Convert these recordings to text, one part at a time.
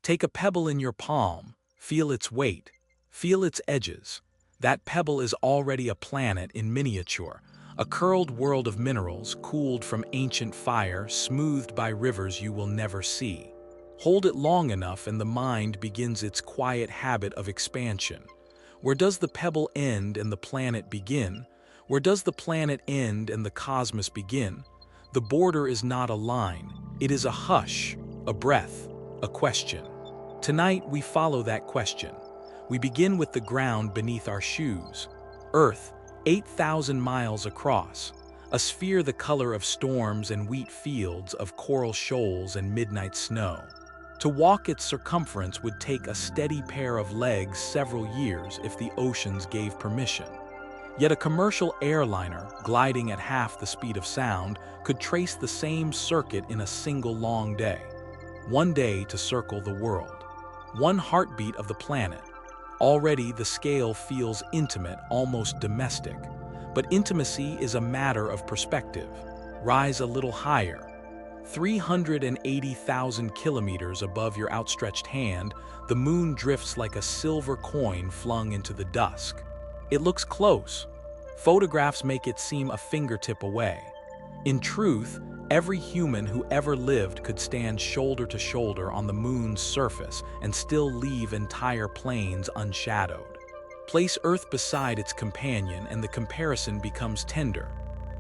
Take a pebble in your palm, feel its weight, feel its edges. That pebble is already a planet in miniature, a curled world of minerals cooled from ancient fire, smoothed by rivers you will never see. Hold it long enough and the mind begins its quiet habit of expansion. Where does the pebble end and the planet begin? Where does the planet end and the cosmos begin? The border is not a line, it is a hush, a breath, a question. Tonight we follow that question. We begin with the ground beneath our shoes. Earth, 8,000 miles across, a sphere the color of storms and wheat fields, of coral shoals and midnight snow. To walk its circumference would take a steady pair of legs several years if the oceans gave permission. Yet a commercial airliner, gliding at half the speed of sound, could trace the same circuit in a single long day. One day to circle the world. One heartbeat of the planet. Already the scale feels intimate, almost domestic. But intimacy is a matter of perspective. Rise a little higher. 380,000 kilometers above your outstretched hand, the moon drifts like a silver coin flung into the dusk. It looks close. Photographs make it seem a fingertip away. In truth, every human who ever lived could stand shoulder to shoulder on the moon's surface and still leave entire plains unshadowed. Place Earth beside its companion and the comparison becomes tender.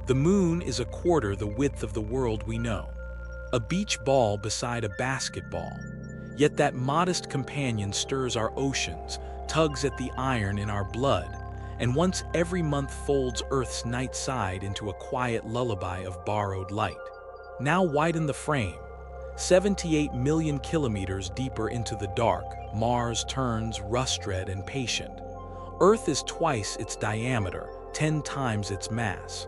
The moon is a quarter the width of the world we know. A beach ball beside a basketball. Yet that modest companion stirs our oceans, tugs at the iron in our blood, and once every month folds Earth's night side into a quiet lullaby of borrowed light. Now widen the frame. 78 million kilometers deeper into the dark, Mars turns rust-red and patient. Earth is twice its diameter, 10 times its mass.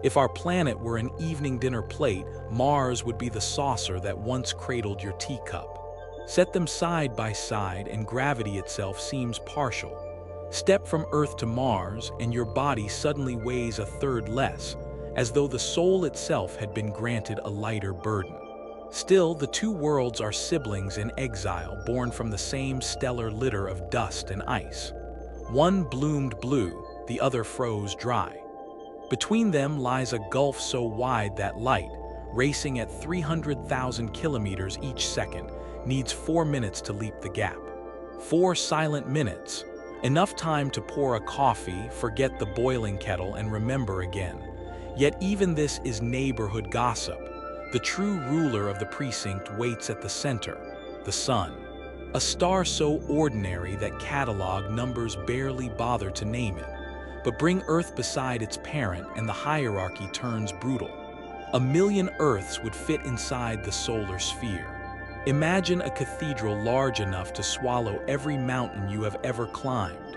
If our planet were an evening dinner plate, Mars would be the saucer that once cradled your teacup. Set them side by side and gravity itself seems partial. Step from Earth to Mars and your body suddenly weighs a third less, as though the soul itself had been granted a lighter burden. Still, the two worlds are siblings in exile, born from the same stellar litter of dust and ice. One bloomed blue, the other froze dry. Between them lies a gulf so wide that light, racing at 300,000 kilometers each second, needs 4 minutes to leap the gap. 4 silent minutes, enough time to pour a coffee, forget the boiling kettle, and remember again. Yet even this is neighborhood gossip. The true ruler of the precinct waits at the center, the sun. A star so ordinary that catalog numbers barely bother to name it. But bring Earth beside its parent and the hierarchy turns brutal. 1 million Earths would fit inside the solar sphere. Imagine a cathedral large enough to swallow every mountain you have ever climbed.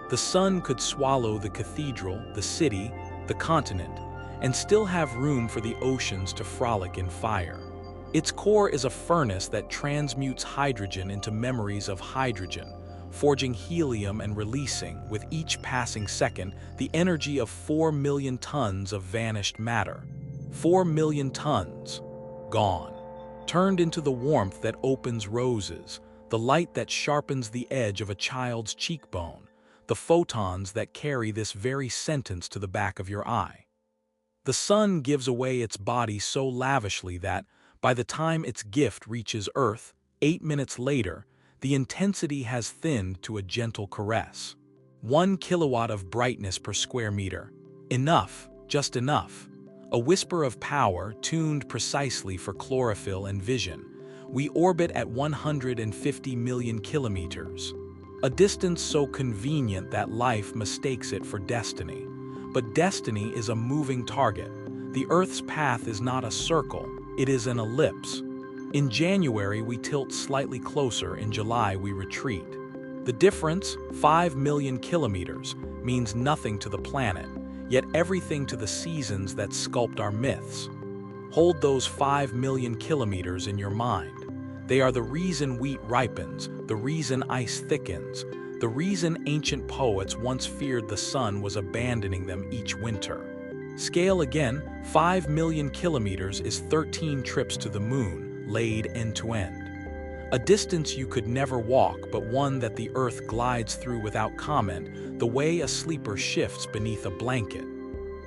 The sun could swallow the cathedral, the city, the continent, and still have room for the oceans to frolic in fire. Its core is a furnace that transmutes hydrogen into memories of hydrogen, forging helium and releasing, with each passing second, the energy of 4 million tons of vanished matter. 4 million tons, gone. Turned into the warmth that opens roses, the light that sharpens the edge of a child's cheekbone, the photons that carry this very sentence to the back of your eye. The sun gives away its body so lavishly that, by the time its gift reaches Earth, 8 minutes later, the intensity has thinned to a gentle caress. 1 kilowatt of brightness per square meter. Enough, just enough. A whisper of power tuned precisely for chlorophyll and vision. We orbit at 150 million kilometers. A distance so convenient that life mistakes it for destiny. But destiny is a moving target. The Earth's path is not a circle, it is an ellipse. In January, we tilt slightly closer, in July, we retreat. The difference, 5 million kilometers, means nothing to the planet, yet everything to the seasons that sculpt our myths. Hold those 5 million kilometers in your mind. They are the reason wheat ripens, the reason ice thickens, the reason ancient poets once feared the sun was abandoning them each winter. Scale again, 5 million kilometers is 13 trips to the moon, laid end to end. A distance you could never walk, but one that the Earth glides through without comment, the way a sleeper shifts beneath a blanket.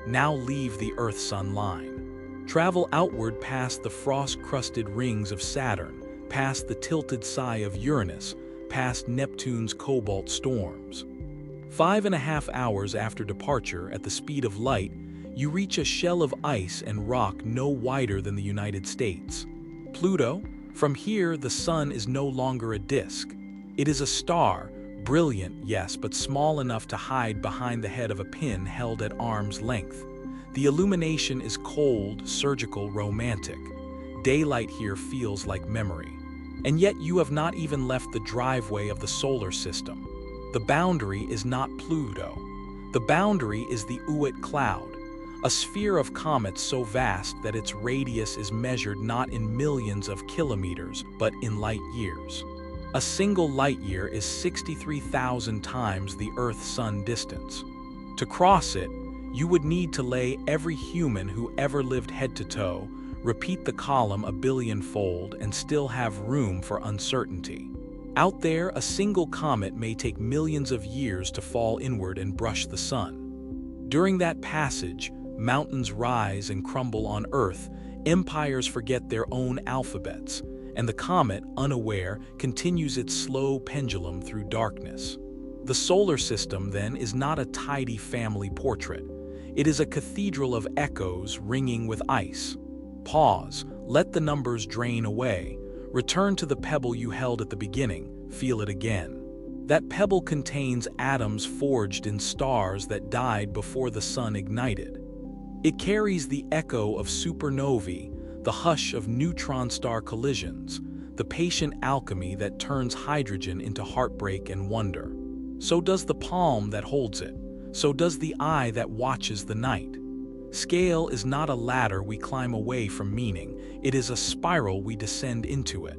Now leave the Earth-Sun line. Travel outward past the frost-crusted rings of Saturn, past the tilted sigh of Uranus, past Neptune's cobalt storms. 5.5 hours after departure, at the speed of light, you reach a shell of ice and rock no wider than the United States. Pluto? From here, the sun is no longer a disk. It is a star, brilliant, yes, but small enough to hide behind the head of a pin held at arm's length. The illumination is cold, surgical, romantic. Daylight here feels like memory. And yet you have not even left the driveway of the solar system. The boundary is not Pluto. The boundary is the Oort cloud, a sphere of comets so vast that its radius is measured not in millions of kilometers, but in light years. A single light year is 63,000 times the Earth-Sun distance. To cross it, you would need to lay every human who ever lived head to toe, repeat the column a billion-fold, and still have room for uncertainty. Out there, a single comet may take millions of years to fall inward and brush the sun. During that passage, mountains rise and crumble on Earth, empires forget their own alphabets, and the comet, unaware, continues its slow pendulum through darkness. The solar system, then, is not a tidy family portrait. It is a cathedral of echoes ringing with ice. Pause, let the numbers drain away. Return to the pebble you held at the beginning, feel it again. That pebble contains atoms forged in stars that died before the sun ignited. It carries the echo of supernovae, the hush of neutron star collisions, the patient alchemy that turns hydrogen into heartbreak and wonder. So does the palm that holds it. So does the eye that watches the night. Scale is not a ladder we climb away from meaning, it is a spiral we descend into it.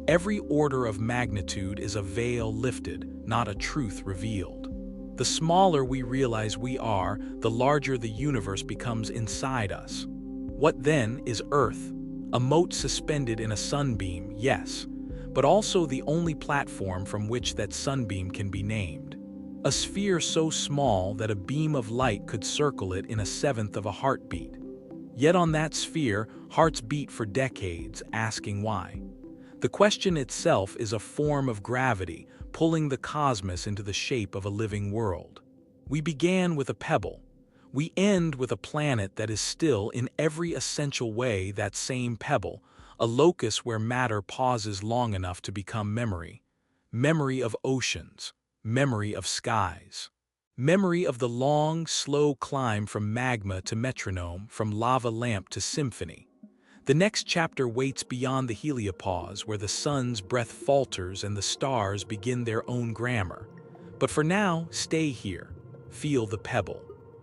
Every order of magnitude is a veil lifted, not a truth revealed. The smaller we realize we are, the larger the universe becomes inside us. What then is Earth? A mote suspended in a sunbeam, yes, but also the only platform from which that sunbeam can be named. A sphere so small that a beam of light could circle it in a seventh of a heartbeat. Yet on that sphere, hearts beat for decades, asking why. The question itself is a form of gravity, pulling the cosmos into the shape of a living world. We began with a pebble. We end with a planet that is still, in every essential way, that same pebble, a locus where matter pauses long enough to become memory. Memory of oceans. Memory of skies. Memory of the long, slow climb from magma to metronome, from lava lamp to symphony. The next chapter waits beyond the heliopause, where the sun's breath falters and the stars begin their own grammar. But for now, stay here. Feel the pebble.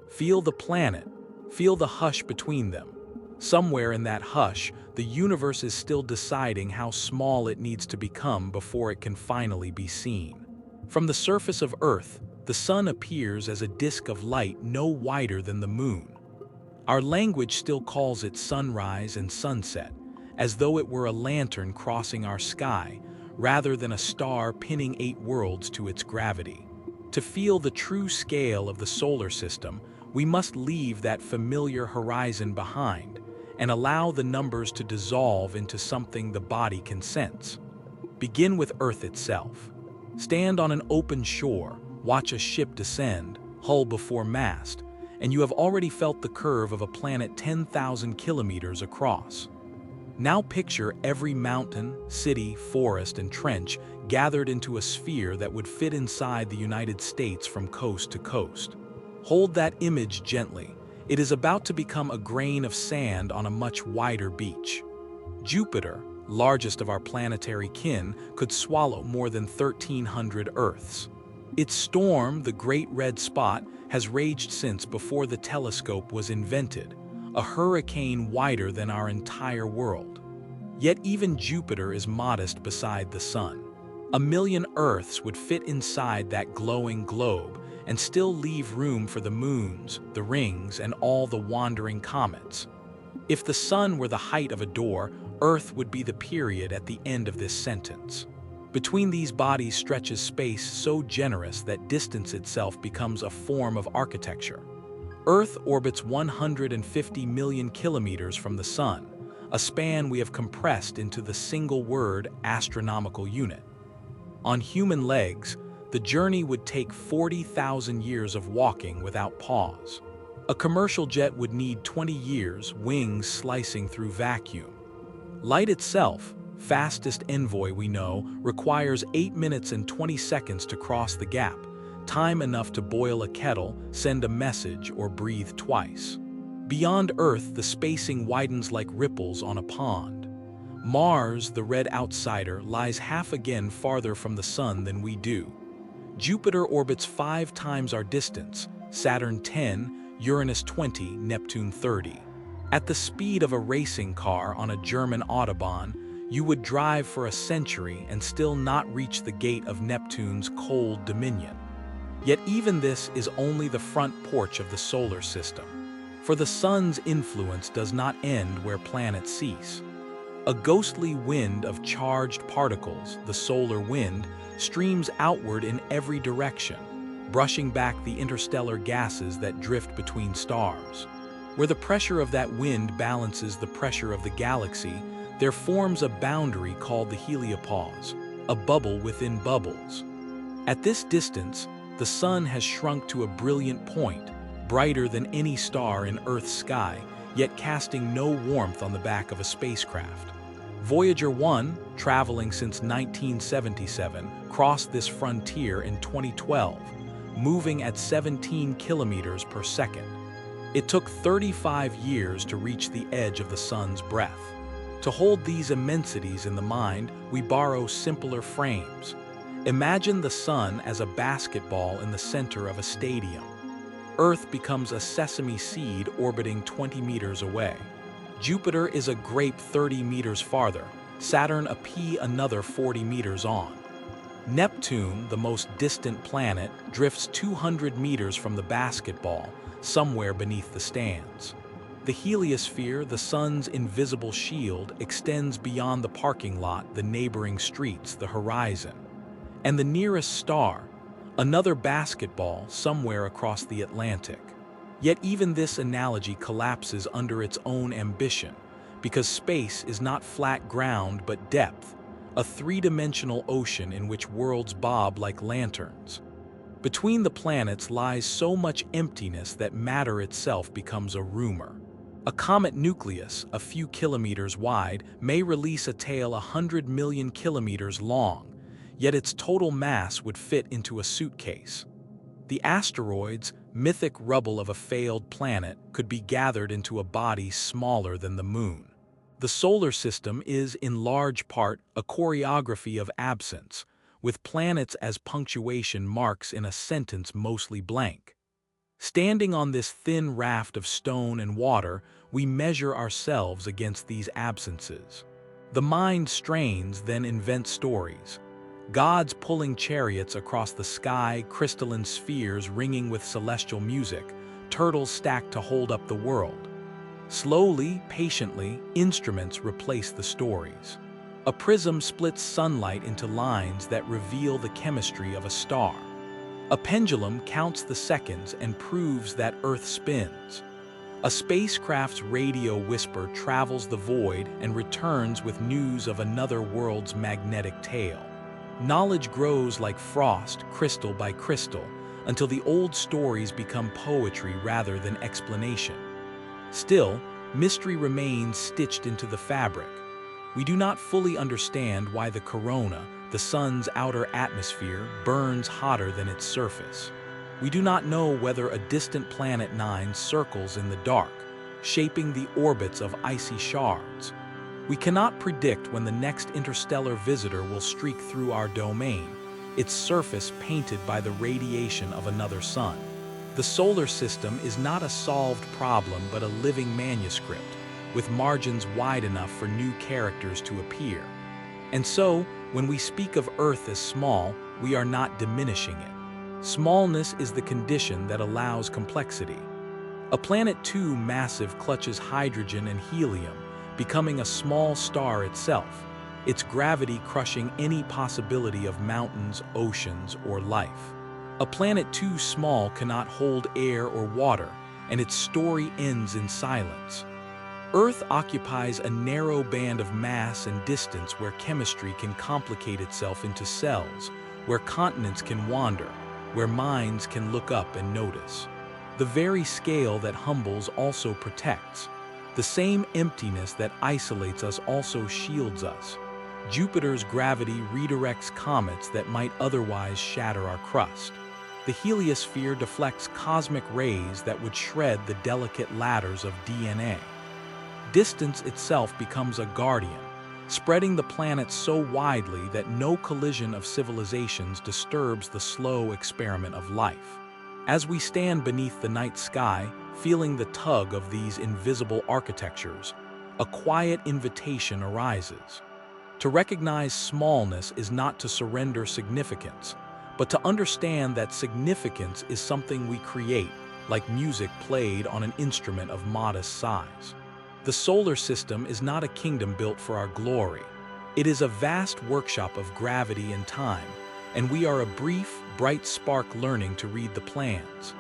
Feel the planet. Feel the hush between them. Somewhere in that hush, the universe is still deciding how small it needs to become before it can finally be seen. From the surface of Earth, the sun appears as a disk of light no wider than the moon. Our language still calls it sunrise and sunset, as though it were a lantern crossing our sky, rather than a star pinning 8 worlds to its gravity. To feel the true scale of the solar system, we must leave that familiar horizon behind and allow the numbers to dissolve into something the body can sense. Begin with Earth itself. Stand on an open shore, watch a ship descend, hull before mast, and you have already felt the curve of a planet 10,000 kilometers across. Now picture every mountain, city, forest, and trench gathered into a sphere that would fit inside the United States from coast to coast. Hold that image gently. It is about to become a grain of sand on a much wider beach. Jupiter, largest of our planetary kin, could swallow more than 1,300 Earths. Its storm, the Great Red Spot, has raged since before the telescope was invented, a hurricane wider than our entire world. Yet even Jupiter is modest beside the sun. 1,000,000 Earths would fit inside that glowing globe and still leave room for the moons, the rings, and all the wandering comets. If the sun were the height of a door, Earth would be the period at the end of this sentence. Between these bodies stretches space so generous that distance itself becomes a form of architecture. Earth orbits 150 million kilometers from the Sun, a span we have compressed into the single word astronomical unit. On human legs, the journey would take 40,000 years of walking without pause. A commercial jet would need 20 years, wings slicing through vacuum. Light itself, fastest envoy we know, requires 8 minutes and 20 seconds to cross the gap, time enough to boil a kettle, send a message, or breathe twice. Beyond Earth, the spacing widens like ripples on a pond. Mars, the red outsider, lies half again farther from the Sun than we do. Jupiter orbits 5 times our distance, Saturn 10, Uranus 20, Neptune 30. At the speed of a racing car on a German Autobahn, you would drive for a century and still not reach the gate of Neptune's cold dominion. Yet even this is only the front porch of the solar system, for the Sun's influence does not end where planets cease. A ghostly wind of charged particles, the solar wind, streams outward in every direction, brushing back the interstellar gases that drift between stars. Where the pressure of that wind balances the pressure of the galaxy, there forms a boundary called the heliopause, a bubble within bubbles. At this distance, the Sun has shrunk to a brilliant point, brighter than any star in Earth's sky, yet casting no warmth on the back of a spacecraft. Voyager 1, traveling since 1977, crossed this frontier in 2012, moving at 17 kilometers per second. It took 35 years to reach the edge of the Sun's breath. To hold these immensities in the mind, we borrow simpler frames. Imagine the Sun as a basketball in the center of a stadium. Earth becomes a sesame seed orbiting 20 meters away. Jupiter is a grape 30 meters farther, Saturn a pea another 40 meters on. Neptune, the most distant planet, drifts 200 meters from the basketball, somewhere beneath the stands. The heliosphere, the Sun's invisible shield, extends beyond the parking lot, the neighboring streets, the horizon. And the nearest star, another basketball somewhere across the Atlantic. Yet even this analogy collapses under its own ambition, because space is not flat ground but depth, a three-dimensional ocean in which worlds bob like lanterns. Between the planets lies so much emptiness that matter itself becomes a rumor. A comet nucleus, a few kilometers wide, may release a tail 100 million kilometers long, yet its total mass would fit into a suitcase. The asteroids, mythic rubble of a failed planet, could be gathered into a body smaller than the Moon. The solar system is, in large part, a choreography of absence, with planets as punctuation marks in a sentence mostly blank. Standing on this thin raft of stone and water, we measure ourselves against these absences. The mind strains, then invents stories. Gods pulling chariots across the sky, crystalline spheres ringing with celestial music, turtles stacked to hold up the world. Slowly, patiently, instruments replace the stories. A prism splits sunlight into lines that reveal the chemistry of a star. A pendulum counts the seconds and proves that Earth spins. A spacecraft's radio whisper travels the void and returns with news of another world's magnetic tail. Knowledge grows like frost, crystal by crystal, until the old stories become poetry rather than explanation. Still, mystery remains stitched into the fabric. We do not fully understand why the corona, the Sun's outer atmosphere, burns hotter than its surface. We do not know whether a distant planet 9 circles in the dark, shaping the orbits of icy shards. We cannot predict when the next interstellar visitor will streak through our domain, its surface painted by the radiation of another sun. The solar system is not a solved problem but a living manuscript, with margins wide enough for new characters to appear. And so, when we speak of Earth as small, we are not diminishing it. Smallness is the condition that allows complexity. A planet too massive clutches hydrogen and helium, becoming a small star itself, its gravity crushing any possibility of mountains, oceans, or life. A planet too small cannot hold air or water, and its story ends in silence. Earth occupies a narrow band of mass and distance where chemistry can complicate itself into cells, where continents can wander, where minds can look up and notice. The very scale that humbles also protects. The same emptiness that isolates us also shields us. Jupiter's gravity redirects comets that might otherwise shatter our crust. The heliosphere deflects cosmic rays that would shred the delicate ladders of DNA. Distance itself becomes a guardian, spreading the planet so widely that no collision of civilizations disturbs the slow experiment of life. As we stand beneath the night sky, feeling the tug of these invisible architectures, a quiet invitation arises. To recognize smallness is not to surrender significance, but to understand that significance is something we create, like music played on an instrument of modest size. The solar system is not a kingdom built for our glory. It is a vast workshop of gravity and time, and we are a brief, bright spark learning to read the plans.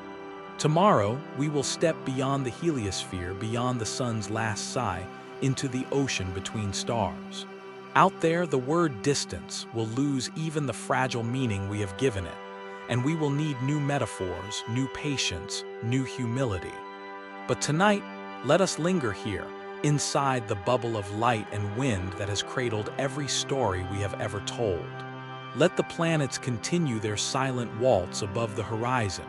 Tomorrow, we will step beyond the heliosphere, beyond the sun's last sigh, into the ocean between stars. Out there, the word distance will lose even the fragile meaning we have given it, and we will need new metaphors, new patience, new humility. But tonight, let us linger here, inside the bubble of light and wind that has cradled every story we have ever told. Let the planets continue their silent waltz above the horizon,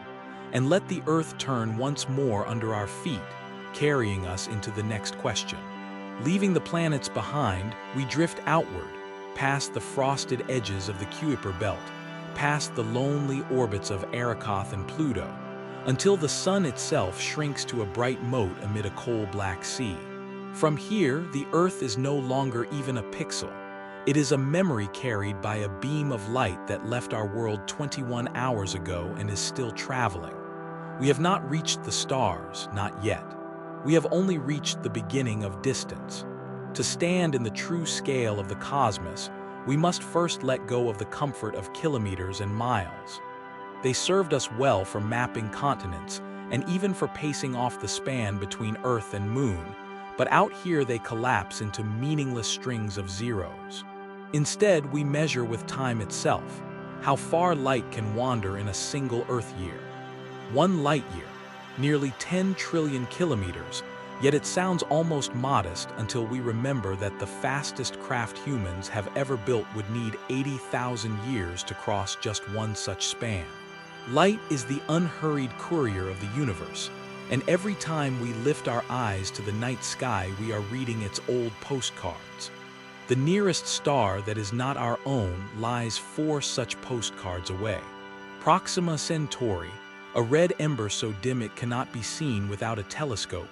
and let the Earth turn once more under our feet, carrying us into the next question. Leaving the planets behind, we drift outward, past the frosted edges of the Kuiper Belt, past the lonely orbits of Arrokoth and Pluto, until the sun itself shrinks to a bright mote amid a coal-black sea. From here, the Earth is no longer even a pixel. It is a memory carried by a beam of light that left our world 21 hours ago and is still traveling. We have not reached the stars, not yet. We have only reached the beginning of distance. To stand in the true scale of the cosmos, we must first let go of the comfort of kilometers and miles. They served us well for mapping continents and even for pacing off the span between Earth and Moon, but out here they collapse into meaningless strings of zeros. Instead, we measure with time itself, how far light can wander in a single Earth year. 1 light year, nearly 10 trillion kilometers, yet it sounds almost modest until we remember that the fastest craft humans have ever built would need 80,000 years to cross just one such span. Light is the unhurried courier of the universe, and every time we lift our eyes to the night sky, we are reading its old postcards. The nearest star that is not our own lies 4 such postcards away. Proxima Centauri, a red ember so dim it cannot be seen without a telescope,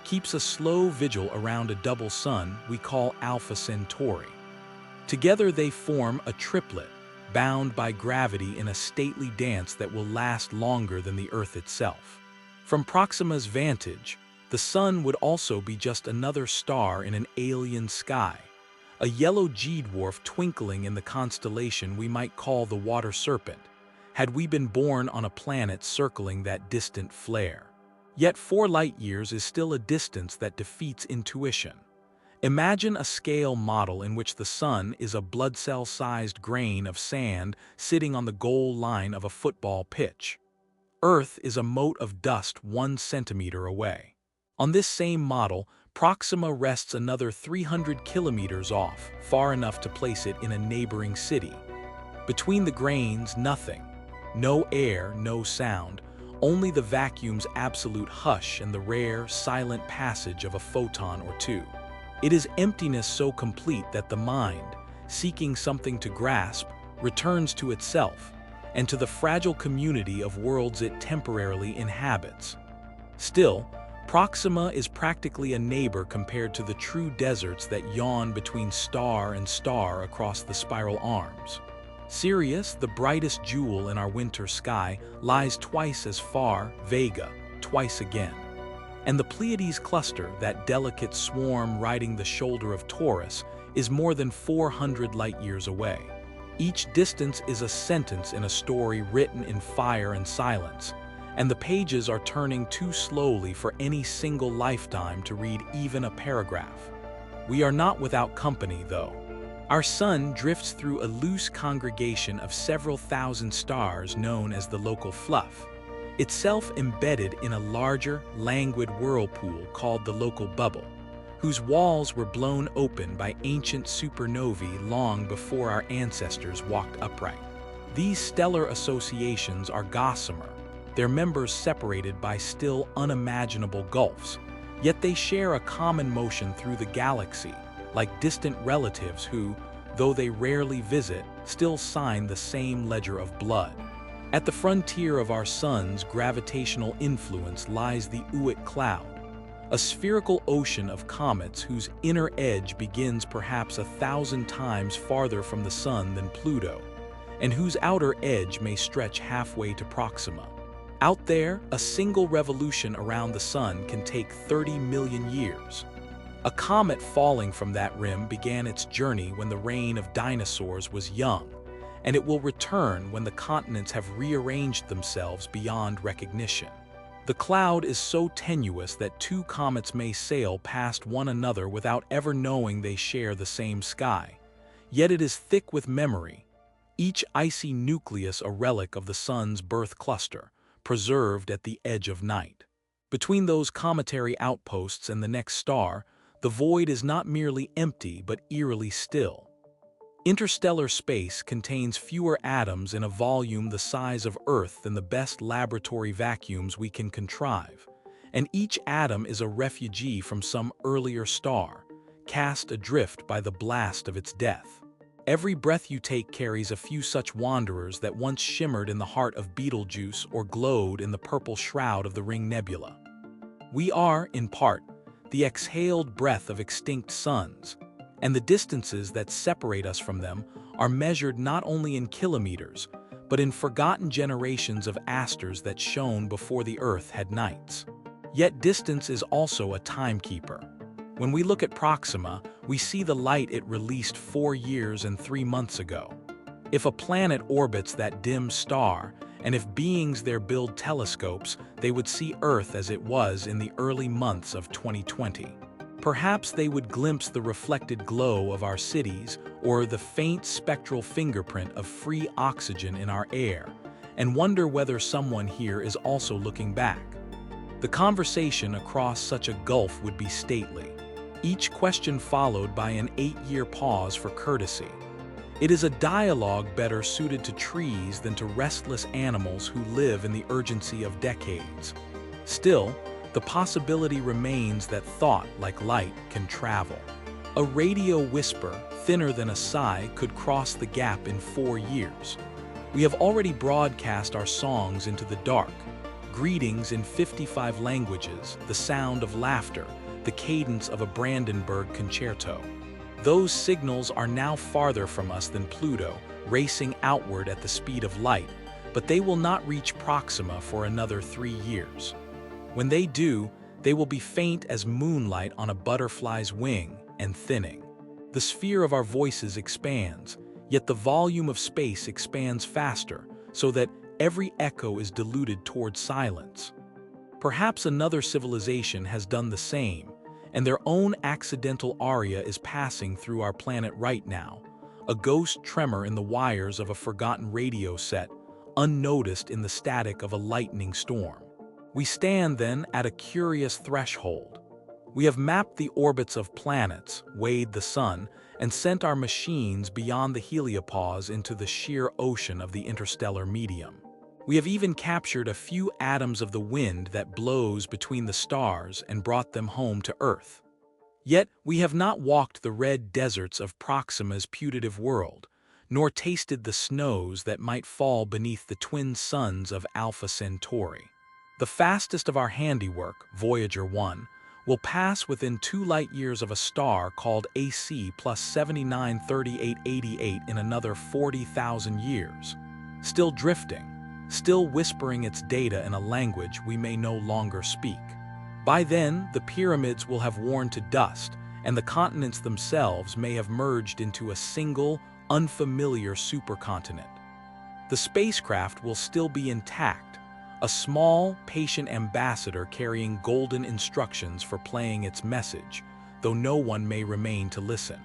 keeps a slow vigil around a double sun we call Alpha Centauri. Together they form a triplet, bound by gravity in a stately dance that will last longer than the Earth itself. From Proxima's vantage, the sun would also be just another star in an alien sky, a yellow G-dwarf twinkling in the constellation we might call the Water Serpent, had we been born on a planet circling that distant flare. Yet 4 light-years is still a distance that defeats intuition. Imagine a scale model in which the sun is a blood cell-sized grain of sand sitting on the goal line of a football pitch. Earth is a mote of dust 1 centimeter away. On this same model, Proxima rests another 300 kilometers off, far enough to place it in a neighboring city. Between the grains, nothing. No air, no sound, only the vacuum's absolute hush and the rare, silent passage of a photon or two. It is emptiness so complete that the mind, seeking something to grasp, returns to itself, and to the fragile community of worlds it temporarily inhabits. Still, Proxima is practically a neighbor compared to the true deserts that yawn between star and star across the spiral arms. Sirius, the brightest jewel in our winter sky, lies twice as far, Vega, twice again. And the Pleiades cluster, that delicate swarm riding the shoulder of Taurus, is more than 400 light-years away. Each distance is a sentence in a story written in fire and silence, and the pages are turning too slowly for any single lifetime to read even a paragraph. We are not without company, though. Our sun drifts through a loose congregation of several thousand stars known as the local fluff, itself embedded in a larger, languid whirlpool called the local bubble, whose walls were blown open by ancient supernovae long before our ancestors walked upright. These stellar associations are gossamer, their members separated by still unimaginable gulfs, yet they share a common motion through the galaxy, like distant relatives who, though they rarely visit, still sign the same ledger of blood. At the frontier of our sun's gravitational influence lies the Oort cloud, a spherical ocean of comets whose inner edge begins perhaps 1,000 times farther from the sun than Pluto, and whose outer edge may stretch halfway to Proxima. Out there, a single revolution around the sun can take 30 million years. A comet falling from that rim began its journey when the reign of dinosaurs was young, and it will return when the continents have rearranged themselves beyond recognition. The cloud is so tenuous that two comets may sail past one another without ever knowing they share the same sky. Yet it is thick with memory, each icy nucleus a relic of the sun's birth cluster, preserved at the edge of night. Between those cometary outposts and the next star, the void is not merely empty but eerily still. Interstellar space contains fewer atoms in a volume the size of Earth than the best laboratory vacuums we can contrive, and each atom is a refugee from some earlier star, cast adrift by the blast of its death. Every breath you take carries a few such wanderers that once shimmered in the heart of Betelgeuse or glowed in the purple shroud of the Ring Nebula. We are, in part, the exhaled breath of extinct suns, and the distances that separate us from them are measured not only in kilometers, but in forgotten generations of asters that shone before the Earth had nights. Yet distance is also a timekeeper. When we look at Proxima, we see the light it released 4 years and 3 months ago. If a planet orbits that dim star, and if beings there build telescopes, they would see Earth as it was in the early months of 2020. Perhaps they would glimpse the reflected glow of our cities or the faint spectral fingerprint of free oxygen in our air, and wonder whether someone here is also looking back. The conversation across such a gulf would be stately, each question followed by an 8-year pause for courtesy. It is a dialogue better suited to trees than to restless animals who live in the urgency of decades. Still, the possibility remains that thought, like light, can travel. A radio whisper, thinner than a sigh, could cross the gap in 4 years. We have already broadcast our songs into the dark, greetings in 55 languages, the sound of laughter, the cadence of a Brandenburg concerto. Those signals are now farther from us than Pluto, racing outward at the speed of light, but they will not reach Proxima for another 3 years. When they do, they will be faint as moonlight on a butterfly's wing and thinning. The sphere of our voices expands, yet the volume of space expands faster, so that every echo is diluted toward silence. Perhaps another civilization has done the same, and their own accidental aria is passing through our planet right now, a ghost tremor in the wires of a forgotten radio set, unnoticed in the static of a lightning storm. We stand, then, at a curious threshold. We have mapped the orbits of planets, weighed the sun, and sent our machines beyond the heliopause into the sheer ocean of the interstellar medium. We have even captured a few atoms of the wind that blows between the stars and brought them home to Earth. Yet we have not walked the red deserts of Proxima's putative world, nor tasted the snows that might fall beneath the twin suns of Alpha Centauri. The fastest of our handiwork, Voyager 1, will pass within 2 light-years of a star called AC plus 793888 in another 40,000 years, still drifting, still whispering its data in a language we may no longer speak. By then, the pyramids will have worn to dust, and the continents themselves may have merged into a single, unfamiliar supercontinent. The spacecraft will still be intact, a small, patient ambassador carrying golden instructions for playing its message, though no one may remain to listen.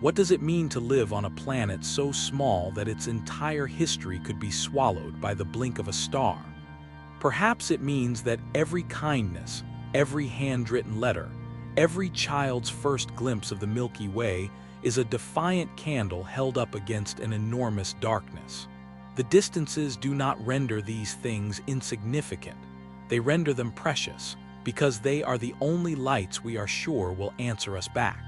What does it mean to live on a planet so small that its entire history could be swallowed by the blink of a star? Perhaps it means that every kindness, every handwritten letter, every child's first glimpse of the Milky Way is a defiant candle held up against an enormous darkness. The distances do not render these things insignificant. They render them precious, because they are the only lights we are sure will answer us back.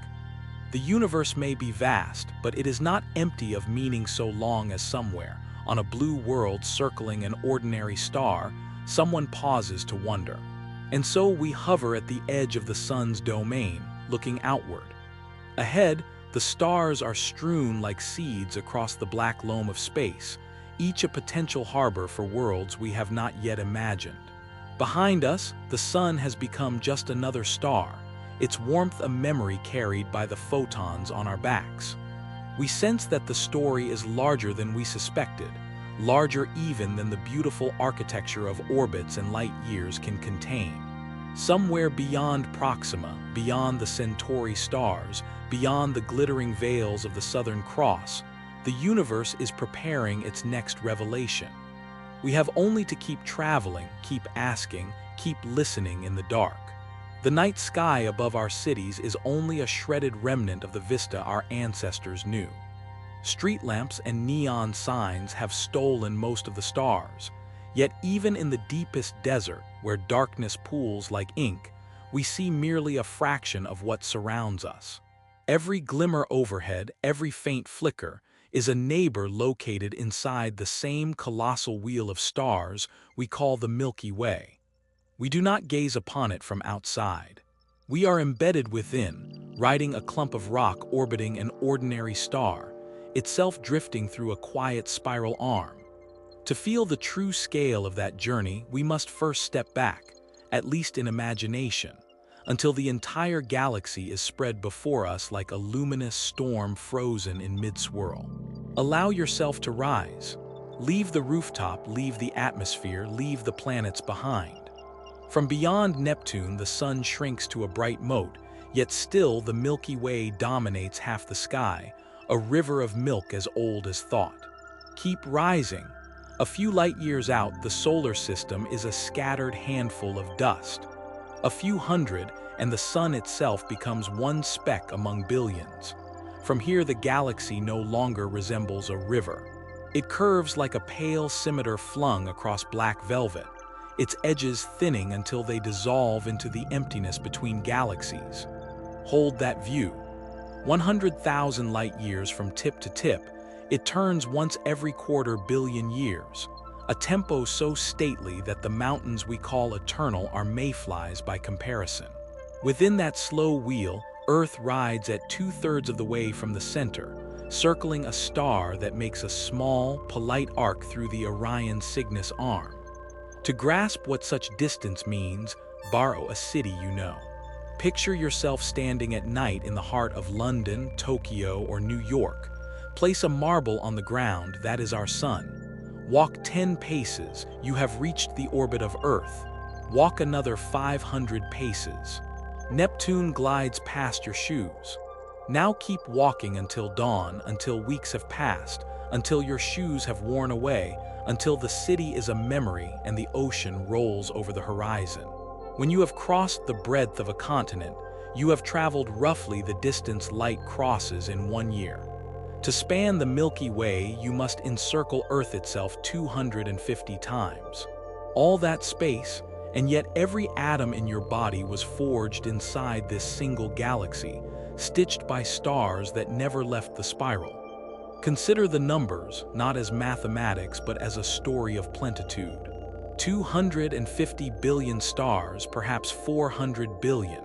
The universe may be vast, but it is not empty of meaning so long as somewhere, on a blue world circling an ordinary star, someone pauses to wonder. And so we hover at the edge of the sun's domain, looking outward. Ahead, the stars are strewn like seeds across the black loam of space, each a potential harbor for worlds we have not yet imagined. Behind us, the sun has become just another star, its warmth a memory carried by the photons on our backs. We sense that the story is larger than we suspected, larger even than the beautiful architecture of orbits and light years can contain. Somewhere beyond Proxima, beyond the Centauri stars, beyond the glittering veils of the Southern Cross, the universe is preparing its next revelation. We have only to keep traveling, keep asking, keep listening in the dark. The night sky above our cities is only a shredded remnant of the vista our ancestors knew. Street lamps and neon signs have stolen most of the stars, yet even in the deepest desert, where darkness pools like ink, we see merely a fraction of what surrounds us. Every glimmer overhead, every faint flicker, is a neighbor located inside the same colossal wheel of stars we call the Milky Way. We do not gaze upon it from outside. We are embedded within, riding a clump of rock orbiting an ordinary star, itself drifting through a quiet spiral arm. To feel the true scale of that journey, we must first step back, at least in imagination, until the entire galaxy is spread before us like a luminous storm frozen in mid-swirl. Allow yourself to rise. Leave the rooftop, leave the atmosphere, leave the planets behind. From beyond Neptune, the sun shrinks to a bright mote, yet still the Milky Way dominates half the sky, a river of milk as old as thought. Keep rising. A few light years out, the solar system is a scattered handful of dust. A few hundred, and the sun itself becomes one speck among billions. From here, the galaxy no longer resembles a river. It curves like a pale scimitar flung across black velvet, its edges thinning until they dissolve into the emptiness between galaxies. Hold that view. 100,000 light years from tip to tip, it turns once every quarter billion years, a tempo so stately that the mountains we call eternal are mayflies by comparison. Within that slow wheel, Earth rides at 2/3 of the way from the center, circling a star that makes a small, polite arc through the Orion Cygnus arm. To grasp what such distance means, borrow a city you know. Picture yourself standing at night in the heart of London, Tokyo, or New York. Place a marble on the ground, that is our sun. Walk 10 paces, you have reached the orbit of Earth. Walk another 500 paces. Neptune glides past your shoes. Now keep walking until dawn, until weeks have passed, until your shoes have worn away, until the city is a memory and the ocean rolls over the horizon. When you have crossed the breadth of a continent, you have traveled roughly the distance light crosses in 1 year. To span the Milky Way, you must encircle Earth itself 250 times. All that space, and yet every atom in your body was forged inside this single galaxy, stitched by stars that never left the spiral. Consider the numbers, not as mathematics, but as a story of plenitude. 250 billion stars, perhaps 400 billion.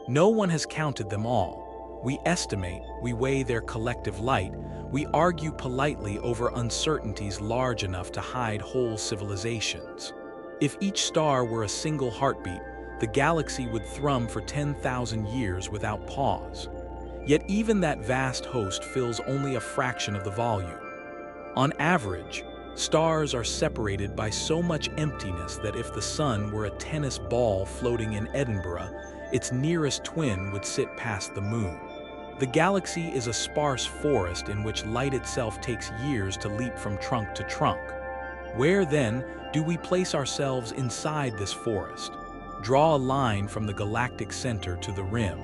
No one has counted them all. We estimate, we weigh their collective light, we argue politely over uncertainties large enough to hide whole civilizations. If each star were a single heartbeat, the galaxy would thrum for 10,000 years without pause. Yet even that vast host fills only a fraction of the volume. On average, stars are separated by so much emptiness that if the sun were a tennis ball floating in Edinburgh, its nearest twin would sit past the moon. The galaxy is a sparse forest in which light itself takes years to leap from trunk to trunk. Where, then, do we place ourselves inside this forest? Draw a line from the galactic center to the rim.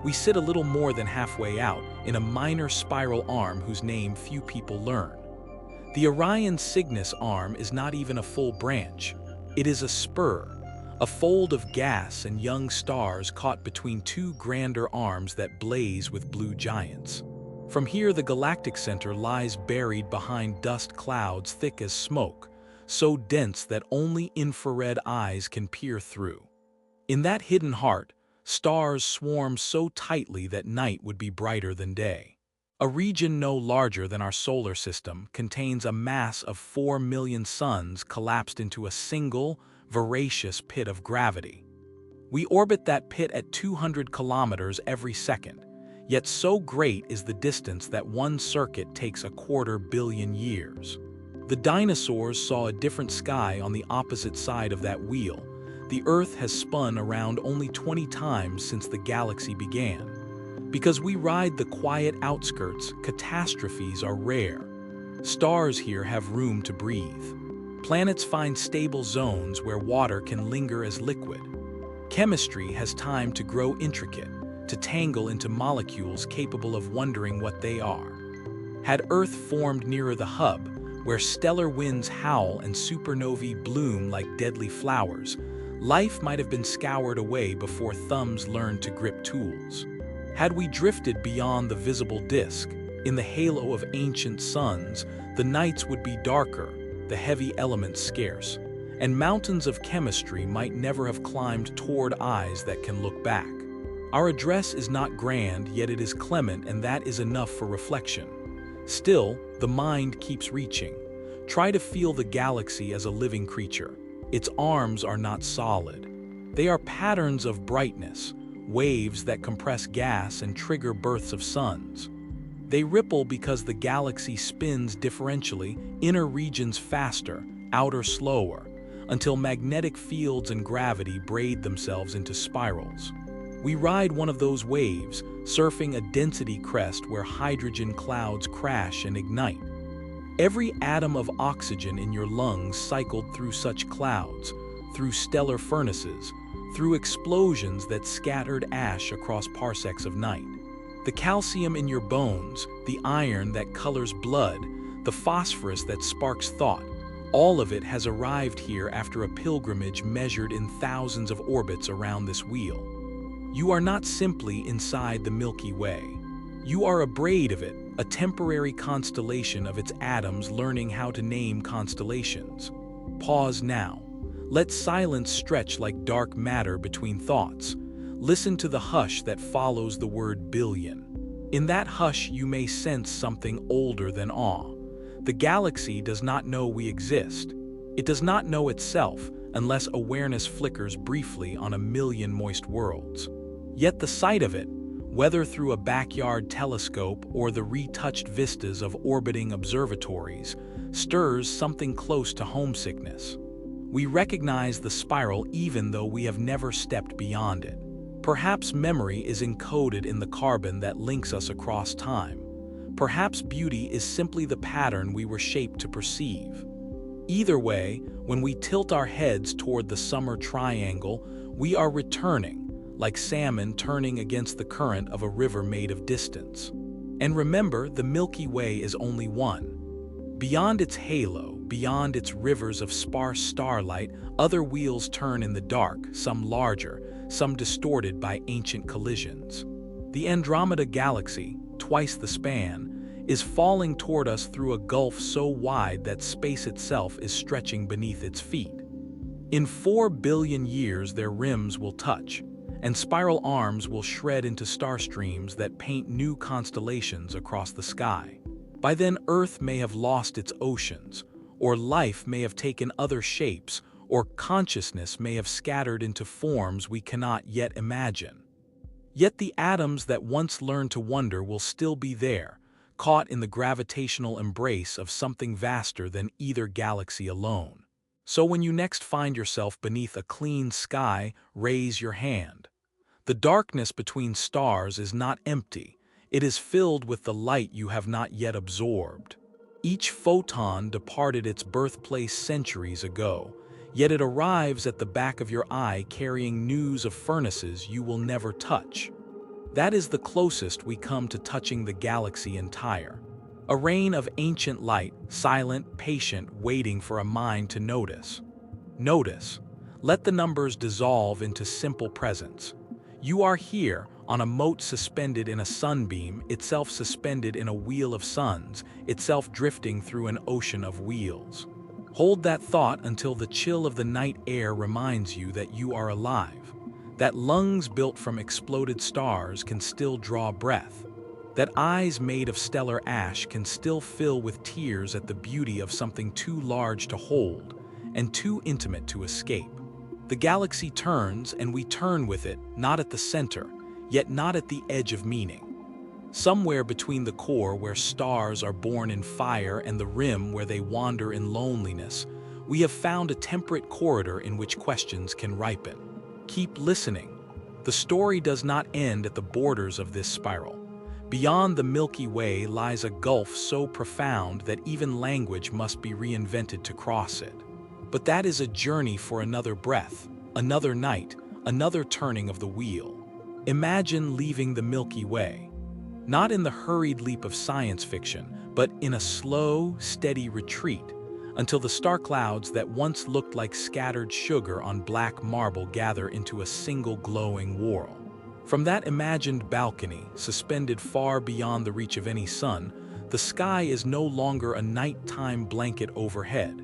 We sit a little more than halfway out, in a minor spiral arm whose name few people learn. The Orion Cygnus arm is not even a full branch. It is a spur, a fold of gas and young stars caught between two grander arms that blaze with blue giants. From here, the galactic center lies buried behind dust clouds thick as smoke, so dense that only infrared eyes can peer through. In that hidden heart, stars swarm so tightly that night would be brighter than day. A region no larger than our solar system contains a mass of 4 million suns collapsed into a single, voracious pit of gravity. We orbit that pit at 200 kilometers every second, yet so great is the distance that one circuit takes 250 million years. The dinosaurs saw a different sky on the opposite side of that wheel. The Earth has spun around only 20 times since the galaxy began. Because we ride the quiet outskirts, catastrophes are rare. Stars here have room to breathe. Planets find stable zones where water can linger as liquid. Chemistry has time to grow intricate, to tangle into molecules capable of wondering what they are. Had Earth formed nearer the hub, where stellar winds howl and supernovae bloom like deadly flowers, life might have been scoured away before thumbs learned to grip tools. Had we drifted beyond the visible disk, in the halo of ancient suns, the nights would be darker, the heavy elements scarce, and mountains of chemistry might never have climbed toward eyes that can look back. Our address is not grand, yet it is clement, and that is enough for reflection. Still, the mind keeps reaching. Try to feel the galaxy as a living creature. Its arms are not solid. They are patterns of brightness, waves that compress gas and trigger births of suns. They ripple because the galaxy spins differentially, inner regions faster, outer slower, until magnetic fields and gravity braid themselves into spirals. We ride one of those waves, surfing a density crest where hydrogen clouds crash and ignite. Every atom of oxygen in your lungs cycled through such clouds, through stellar furnaces, through explosions that scattered ash across parsecs of night. The calcium in your bones, the iron that colors blood, the phosphorus that sparks thought, all of it has arrived here after a pilgrimage measured in thousands of orbits around this wheel. You are not simply inside the Milky Way. You are a braid of it, a temporary constellation of its atoms learning how to name constellations. Pause now. Let silence stretch like dark matter between thoughts. Listen to the hush that follows the word billion. In that hush you may sense something older than awe. The galaxy does not know we exist. It does not know itself unless awareness flickers briefly on a million moist worlds. Yet the sight of it, whether through a backyard telescope or the retouched vistas of orbiting observatories, stirs something close to homesickness. We recognize the spiral even though we have never stepped beyond it. Perhaps memory is encoded in the carbon that links us across time. Perhaps beauty is simply the pattern we were shaped to perceive. Either way, when we tilt our heads toward the summer triangle, we are returning, like salmon turning against the current of a river made of distance. And remember, the Milky Way is only one. Beyond its halo, beyond its rivers of sparse starlight, other wheels turn in the dark, some larger, some distorted by ancient collisions. The Andromeda Galaxy, twice the span, is falling toward us through a gulf so wide that space itself is stretching beneath its feet. In 4 billion years their rims will touch, and spiral arms will shred into star streams that paint new constellations across the sky. By then Earth may have lost its oceans, or life may have taken other shapes, or consciousness may have scattered into forms we cannot yet imagine. Yet the atoms that once learned to wonder will still be there, caught in the gravitational embrace of something vaster than either galaxy alone. So when you next find yourself beneath a clean sky, raise your hand. The darkness between stars is not empty, it is filled with the light you have not yet absorbed. Each photon departed its birthplace centuries ago, yet it arrives at the back of your eye carrying news of furnaces you will never touch. That is the closest we come to touching the galaxy entire. A rain of ancient light, silent, patient, waiting for a mind to notice. Notice. Let the numbers dissolve into simple presence. You are here, on a mote suspended in a sunbeam, itself suspended in a wheel of suns, itself drifting through an ocean of wheels. Hold that thought until the chill of the night air reminds you that you are alive, that lungs built from exploded stars can still draw breath, that eyes made of stellar ash can still fill with tears at the beauty of something too large to hold and too intimate to escape. The galaxy turns, and we turn with it, not at the center, yet not at the edge of meaning. Somewhere between the core where stars are born in fire and the rim where they wander in loneliness, we have found a temperate corridor in which questions can ripen. Keep listening. The story does not end at the borders of this spiral. Beyond the Milky Way lies a gulf so profound that even language must be reinvented to cross it. But that is a journey for another breath, another night, another turning of the wheel. Imagine leaving the Milky Way. Not in the hurried leap of science fiction, but in a slow, steady retreat, until the star clouds that once looked like scattered sugar on black marble gather into a single glowing whorl. From that imagined balcony, suspended far beyond the reach of any sun, the sky is no longer a nighttime blanket overhead.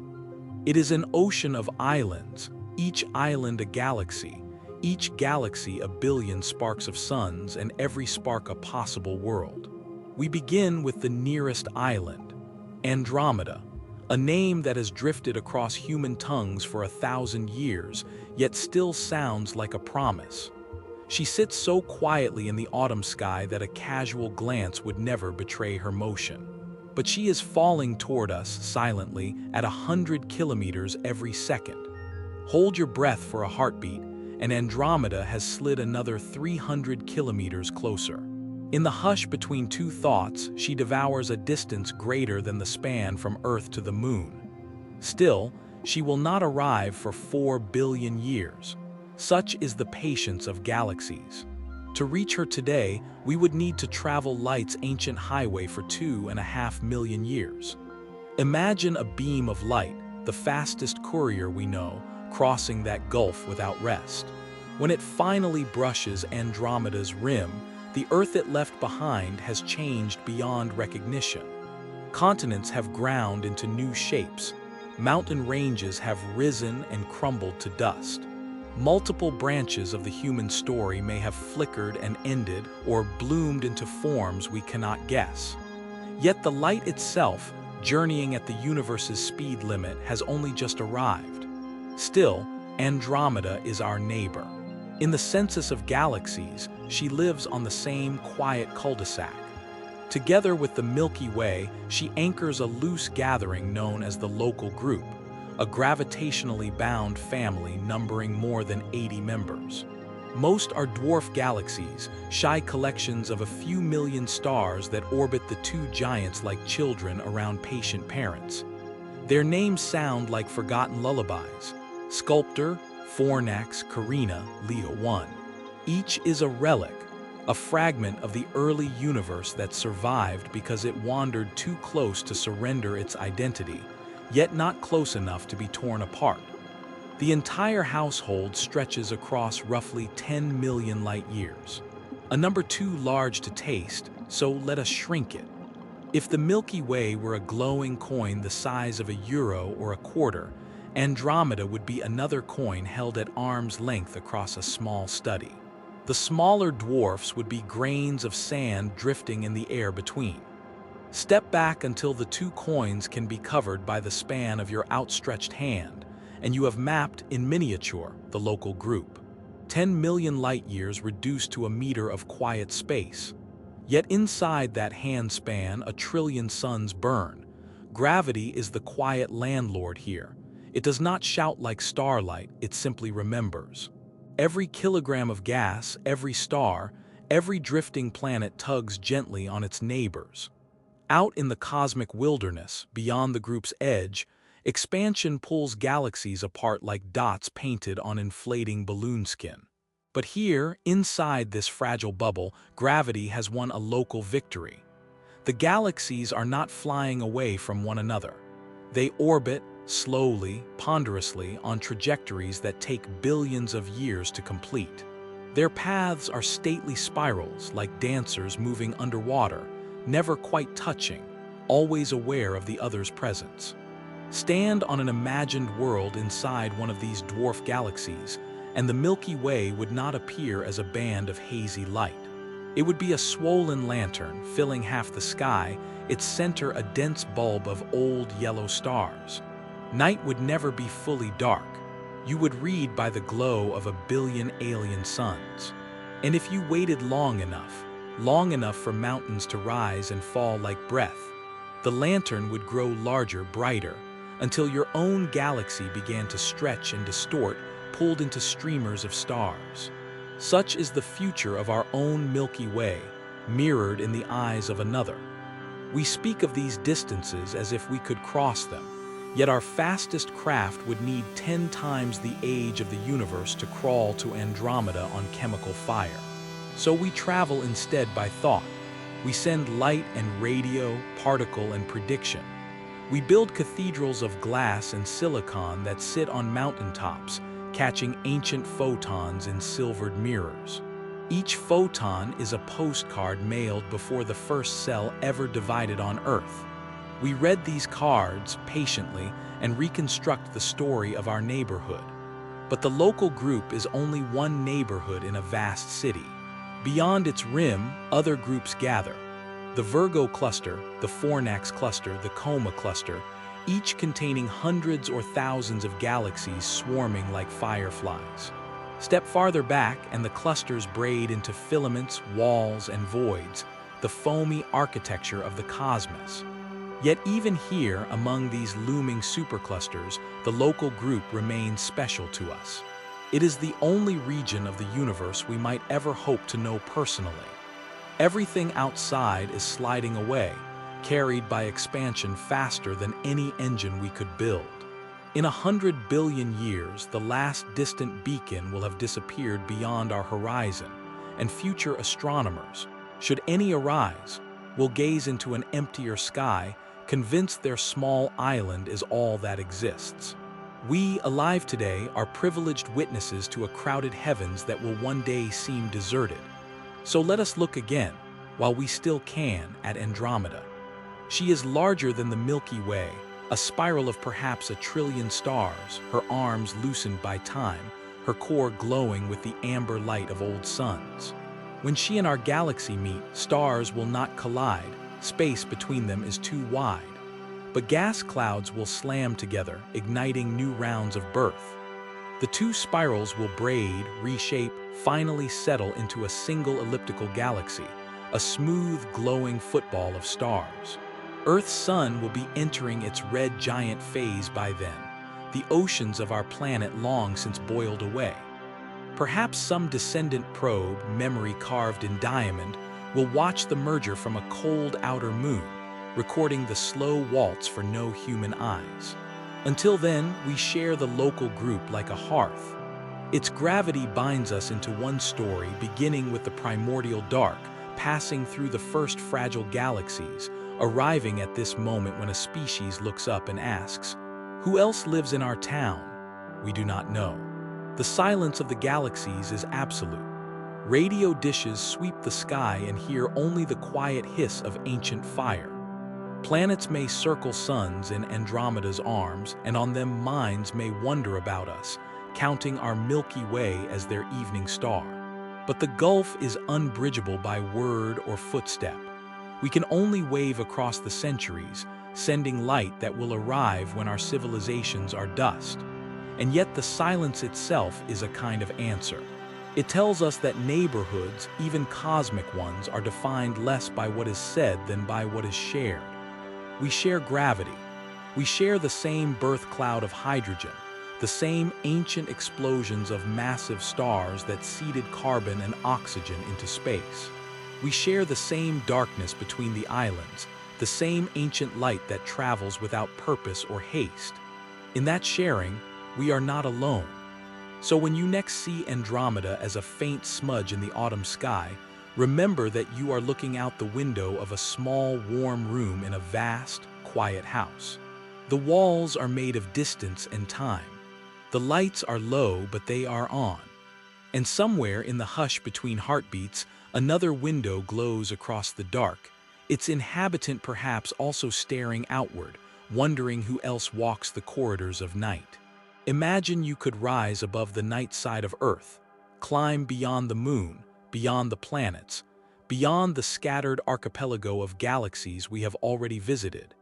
It is an ocean of islands, each island a galaxy, each galaxy a billion sparks of suns, and every spark a possible world. We begin with the nearest island, Andromeda, a name that has drifted across human tongues for 1,000 years, yet still sounds like a promise. She sits so quietly in the autumn sky that a casual glance would never betray her motion. But she is falling toward us silently at 100 kilometers every second. Hold your breath for a heartbeat, and Andromeda has slid another 300 kilometers closer. In the hush between two thoughts, she devours a distance greater than the span from Earth to the Moon. Still, she will not arrive for 4 billion years. Such is the patience of galaxies. To reach her today, we would need to travel light's ancient highway for 2.5 million years. Imagine a beam of light, the fastest courier we know, crossing that gulf without rest. When it finally brushes Andromeda's rim, the Earth it left behind has changed beyond recognition. Continents have ground into new shapes. Mountain ranges have risen and crumbled to dust. Multiple branches of the human story may have flickered and ended or bloomed into forms we cannot guess. Yet the light itself, journeying at the universe's speed limit, has only just arrived. Still, Andromeda is our neighbor. In the census of galaxies, she lives on the same quiet cul-de-sac. Together with the Milky Way, she anchors a loose gathering known as the local group, a gravitationally bound family numbering more than 80 members. Most are dwarf galaxies, shy collections of a few million stars that orbit the two giants like children around patient parents. Their names sound like forgotten lullabies: Sculptor, Fornax, Carina, Leo 1. Each is a relic, a fragment of the early universe that survived because it wandered too close to surrender its identity, yet not close enough to be torn apart. The entire household stretches across roughly 10 million light-years, a number too large to taste, so let us shrink it. If the Milky Way were a glowing coin the size of a euro or a quarter, Andromeda would be another coin held at arm's length across a small study. The smaller dwarfs would be grains of sand drifting in the air between. Step back until the two coins can be covered by the span of your outstretched hand, and you have mapped, in miniature, the local group. 10 million light-years reduced to a meter of quiet space. Yet inside that handspan, a trillion suns burn. Gravity is the quiet landlord here. It does not shout like starlight, it simply remembers. Every kilogram of gas, every star, every drifting planet tugs gently on its neighbors. Out in the cosmic wilderness, beyond the group's edge, expansion pulls galaxies apart like dots painted on inflating balloon skin. But here, inside this fragile bubble, gravity has won a local victory. The galaxies are not flying away from one another. They orbit, slowly, ponderously, on trajectories that take billions of years to complete. Their paths are stately spirals, like dancers moving underwater, never quite touching, always aware of the other's presence. Stand on an imagined world inside one of these dwarf galaxies, and the Milky Way would not appear as a band of hazy light. It would be a swollen lantern filling half the sky, its center a dense bulb of old yellow stars. Night would never be fully dark. You would read by the glow of a billion alien suns. And if you waited long enough for mountains to rise and fall like breath, the lantern would grow larger, brighter, until your own galaxy began to stretch and distort, pulled into streamers of stars. Such is the future of our own Milky Way, mirrored in the eyes of another. We speak of these distances as if we could cross them, yet our fastest craft would need 10 times the age of the universe to crawl to Andromeda on chemical fire. So we travel instead by thought. We send light and radio, particle and prediction. We build cathedrals of glass and silicon that sit on mountaintops, catching ancient photons in silvered mirrors. Each photon is a postcard mailed before the first cell ever divided on Earth. We read these cards patiently and reconstruct the story of our neighborhood. But the local group is only one neighborhood in a vast city. Beyond its rim, other groups gather. The Virgo cluster, the Fornax cluster, the Coma cluster, each containing hundreds or thousands of galaxies swarming like fireflies. Step farther back and the clusters braid into filaments, walls, and voids, the foamy architecture of the cosmos. Yet even here, among these looming superclusters, the local group remains special to us. It is the only region of the universe we might ever hope to know personally. Everything outside is sliding away, carried by expansion faster than any engine we could build. In 100 billion years, the last distant beacon will have disappeared beyond our horizon, and future astronomers, should any arise, will gaze into an emptier sky, convinced their small island is all that exists. We, alive today, are privileged witnesses to a crowded heavens that will one day seem deserted. So let us look again, while we still can, at Andromeda. She is larger than the Milky Way, a spiral of perhaps 1 trillion stars, her arms loosened by time, her core glowing with the amber light of old suns. When she and our galaxy meet, stars will not collide, space between them is too wide. But gas clouds will slam together, igniting new rounds of birth. The two spirals will braid, reshape, finally settle into a single elliptical galaxy, a smooth, glowing football of stars. Earth's sun will be entering its red giant phase by then, the oceans of our planet long since boiled away. Perhaps some descendant probe, memory carved in diamond, will watch the merger from a cold outer moon, recording the slow waltz for no human eyes. Until then, we share the local group like a hearth. Its gravity binds us into one story, beginning with the primordial dark, passing through the first fragile galaxies, arriving at this moment when a species looks up and asks, "Who else lives in our town?" We do not know. The silence of the galaxies is absolute. Radio dishes sweep the sky and hear only the quiet hiss of ancient fire. Planets may circle suns in Andromeda's arms, and on them minds may wonder about us, counting our Milky Way as their evening star. But the gulf is unbridgeable by word or footstep. We can only wave across the centuries, sending light that will arrive when our civilizations are dust. And yet the silence itself is a kind of answer. It tells us that neighborhoods, even cosmic ones, are defined less by what is said than by what is shared. We share gravity. We share the same birth cloud of hydrogen, the same ancient explosions of massive stars that seeded carbon and oxygen into space. We share the same darkness between the islands, the same ancient light that travels without purpose or haste. In that sharing, we are not alone. So when you next see Andromeda as a faint smudge in the autumn sky, remember that you are looking out the window of a small, warm room in a vast, quiet house. The walls are made of distance and time. The lights are low, but they are on. And somewhere in the hush between heartbeats, another window glows across the dark, its inhabitant perhaps also staring outward, wondering who else walks the corridors of night. Imagine you could rise above the night side of Earth, climb beyond the moon, beyond the planets, beyond the scattered archipelago of galaxies we have already visited,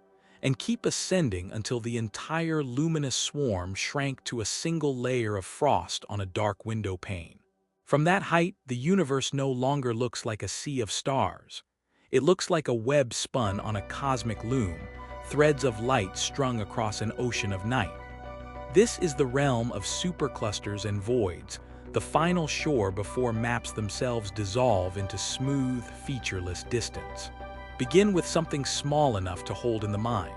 and keep ascending until the entire luminous swarm shrank to a single layer of frost on a dark window pane. From that height, the universe no longer looks like a sea of stars. It looks like a web spun on a cosmic loom, threads of light strung across an ocean of night. This is the realm of superclusters and voids, the final shore before maps themselves dissolve into smooth, featureless distance. Begin with something small enough to hold in the mind.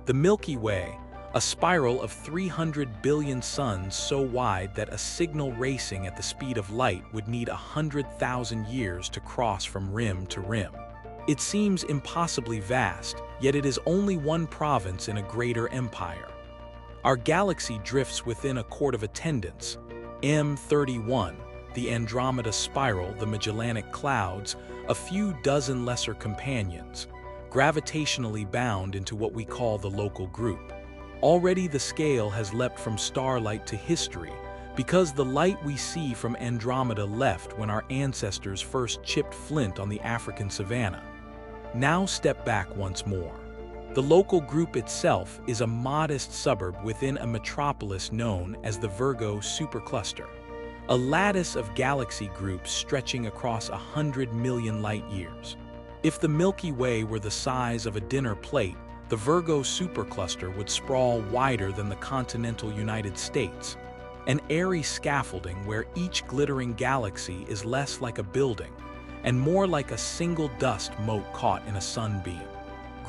The Milky Way, a spiral of 300 billion suns so wide that a signal racing at the speed of light would need 100,000 years to cross from rim to rim. It seems impossibly vast, yet it is only one province in a greater empire. Our galaxy drifts within a court of attendance. M31, the Andromeda Spiral, the Magellanic Clouds, a few dozen lesser companions, gravitationally bound into what we call the local group. Already the scale has leapt from starlight to history, because the light we see from Andromeda left when our ancestors first chipped flint on the African savanna. Now step back once more. The local group itself is a modest suburb within a metropolis known as the Virgo supercluster, a lattice of galaxy groups stretching across 100 million light-years. If the Milky Way were the size of a dinner plate, the Virgo supercluster would sprawl wider than the continental United States, an airy scaffolding where each glittering galaxy is less like a building and more like a single dust mote caught in a sunbeam.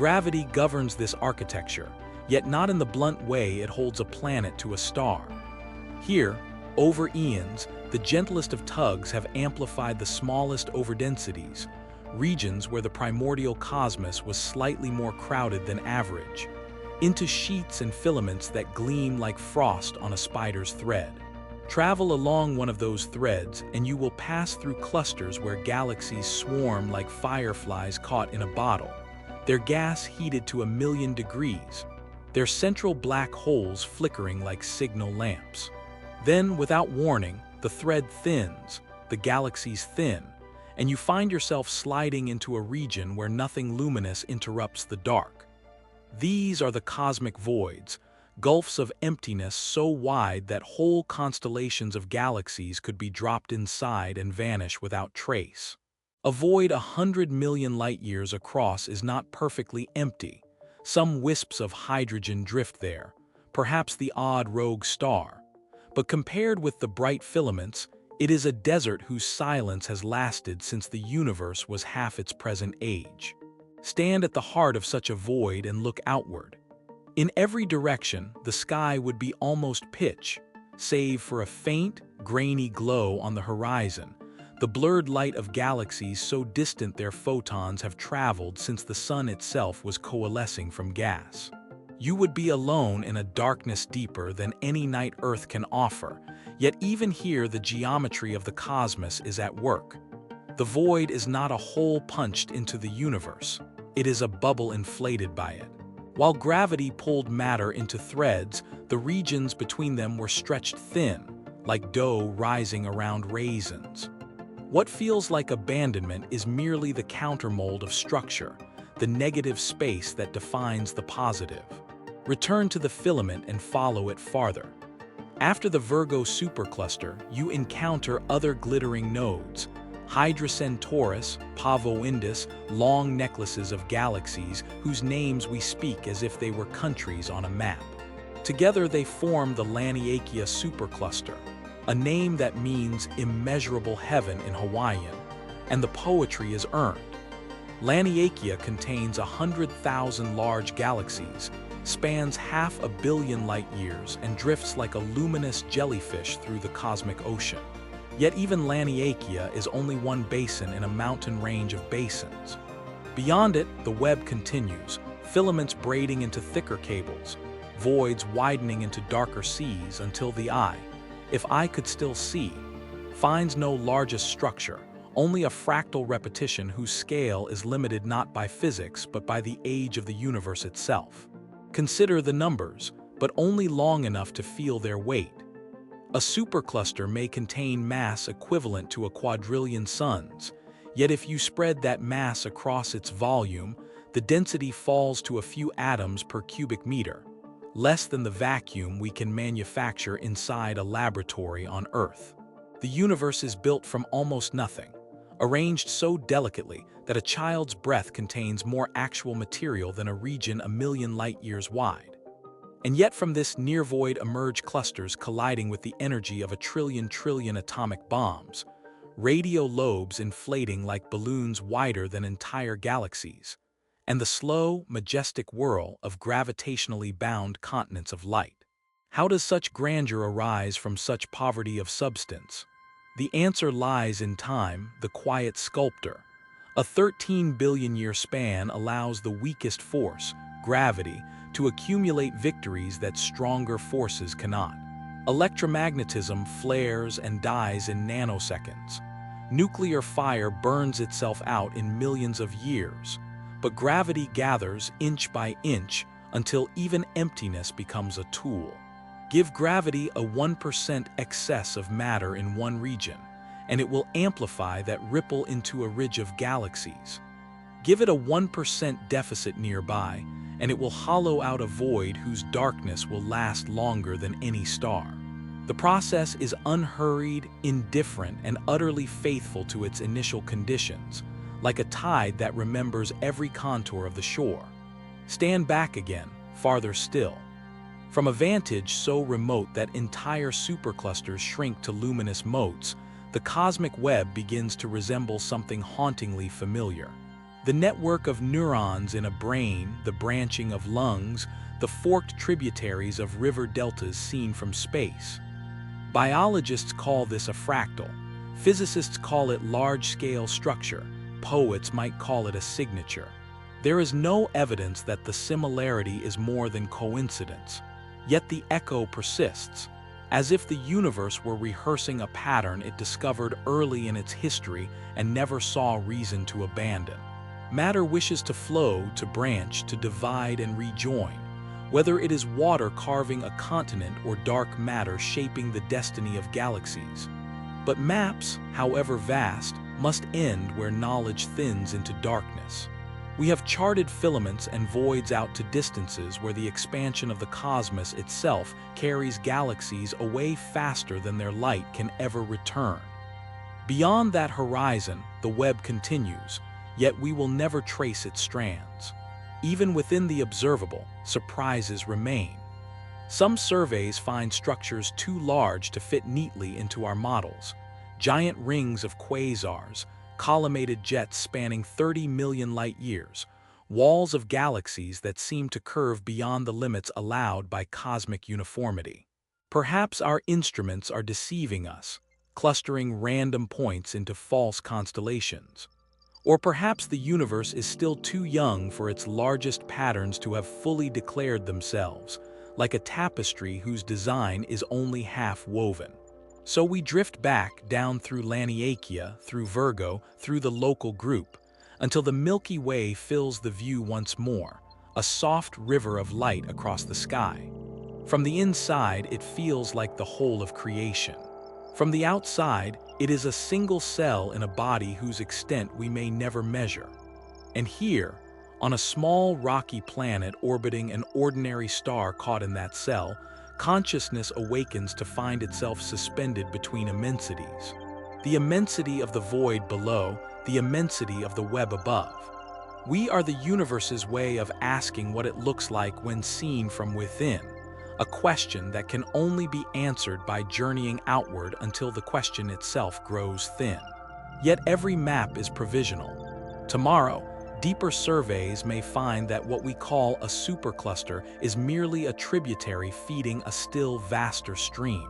Gravity governs this architecture, yet not in the blunt way it holds a planet to a star. Here, over eons, the gentlest of tugs have amplified the smallest overdensities, regions where the primordial cosmos was slightly more crowded than average, into sheets and filaments that gleam like frost on a spider's thread. Travel along one of those threads and you will pass through clusters where galaxies swarm like fireflies caught in a bottle, their gas heated to 1,000,000 degrees, their central black holes flickering like signal lamps. Then, without warning, the thread thins, the galaxies thin, and you find yourself sliding into a region where nothing luminous interrupts the dark. These are the cosmic voids, gulfs of emptiness so wide that whole constellations of galaxies could be dropped inside and vanish without trace. A void 100 million light-years across is not perfectly empty. Some wisps of hydrogen drift there, perhaps the odd rogue star. But compared with the bright filaments, it is a desert whose silence has lasted since the universe was half its present age. Stand at the heart of such a void and look outward. In every direction, the sky would be almost pitch, save for a faint, grainy glow on the horizon, the blurred light of galaxies so distant their photons have traveled since the sun itself was coalescing from gas. You would be alone in a darkness deeper than any night Earth can offer, yet even here the geometry of the cosmos is at work. The void is not a hole punched into the universe, it is a bubble inflated by it. While gravity pulled matter into threads, the regions between them were stretched thin, like dough rising around raisins. What feels like abandonment is merely the countermold of structure, the negative space that defines the positive. Return to the filament and follow it farther. After the Virgo supercluster, you encounter other glittering nodes. Hydra Centaurus, Pavo Indus, long necklaces of galaxies whose names we speak as if they were countries on a map. Together they form the Laniakea supercluster, a name that means immeasurable heaven in Hawaiian, and the poetry is earned. Laniakea contains 100,000 large galaxies, spans 500 million light-years, and drifts like a luminous jellyfish through the cosmic ocean. Yet even Laniakea is only one basin in a mountain range of basins. Beyond it, the web continues, filaments braiding into thicker cables, voids widening into darker seas until the eye, if eye could still see, finds no largest structure, only a fractal repetition whose scale is limited not by physics but by the age of the universe itself. Consider the numbers, but only long enough to feel their weight. A supercluster may contain mass equivalent to a quadrillion suns, yet if you spread that mass across its volume, the density falls to a few atoms per cubic meter, less than the vacuum we can manufacture inside a laboratory on Earth. The universe is built from almost nothing, arranged so delicately that a child's breath contains more actual material than a region a million light-years wide. And yet from this near-void emerge clusters colliding with the energy of a trillion atomic bombs, radio lobes inflating like balloons wider than entire galaxies, and the slow, majestic whirl of gravitationally bound continents of light. How does such grandeur arise from such poverty of substance? The answer lies in time, the quiet sculptor. A 13 billion-year span allows the weakest force, gravity, to accumulate victories that stronger forces cannot. Electromagnetism flares and dies in nanoseconds. Nuclear fire burns itself out in millions of years. But gravity gathers inch by inch until even emptiness becomes a tool. Give gravity a 1% excess of matter in one region, and it will amplify that ripple into a ridge of galaxies. Give it a 1% deficit nearby, and it will hollow out a void whose darkness will last longer than any star. The process is unhurried, indifferent, and utterly faithful to its initial conditions, like a tide that remembers every contour of the shore. Stand back again, farther still. From a vantage so remote that entire superclusters shrink to luminous motes, the cosmic web begins to resemble something hauntingly familiar. The network of neurons in a brain, the branching of lungs, the forked tributaries of river deltas seen from space. Biologists call this a fractal. Physicists call it large-scale structure. Poets might call it a signature. There is no evidence that the similarity is more than coincidence. Yet the echo persists, as if the universe were rehearsing a pattern it discovered early in its history and never saw reason to abandon. Matter wishes to flow, to branch, to divide and rejoin, whether it is water carving a continent or dark matter shaping the destiny of galaxies. But maps, however vast, must end where knowledge thins into darkness. We have charted filaments and voids out to distances where the expansion of the cosmos itself carries galaxies away faster than their light can ever return. Beyond that horizon, the web continues, yet we will never trace its strands. Even within the observable, surprises remain. Some surveys find structures too large to fit neatly into our models. Giant rings of quasars, collimated jets spanning 30 million light-years, walls of galaxies that seem to curve beyond the limits allowed by cosmic uniformity. Perhaps our instruments are deceiving us, clustering random points into false constellations. Or perhaps the universe is still too young for its largest patterns to have fully declared themselves, like a tapestry whose design is only half woven. So we drift back down through Laniakea, through Virgo, through the local group, until the Milky Way fills the view once more, a soft river of light across the sky. From the inside, it feels like the whole of creation. From the outside, it is a single cell in a body whose extent we may never measure. And here, on a small rocky planet orbiting an ordinary star caught in that cell, consciousness awakens to find itself suspended between immensities. The immensity of the void below, the immensity of the web above. We are the universe's way of asking what it looks like when seen from within, a question that can only be answered by journeying outward until the question itself grows thin. Yet every map is provisional. Tomorrow, deeper surveys may find that what we call a supercluster is merely a tributary feeding a still vaster stream.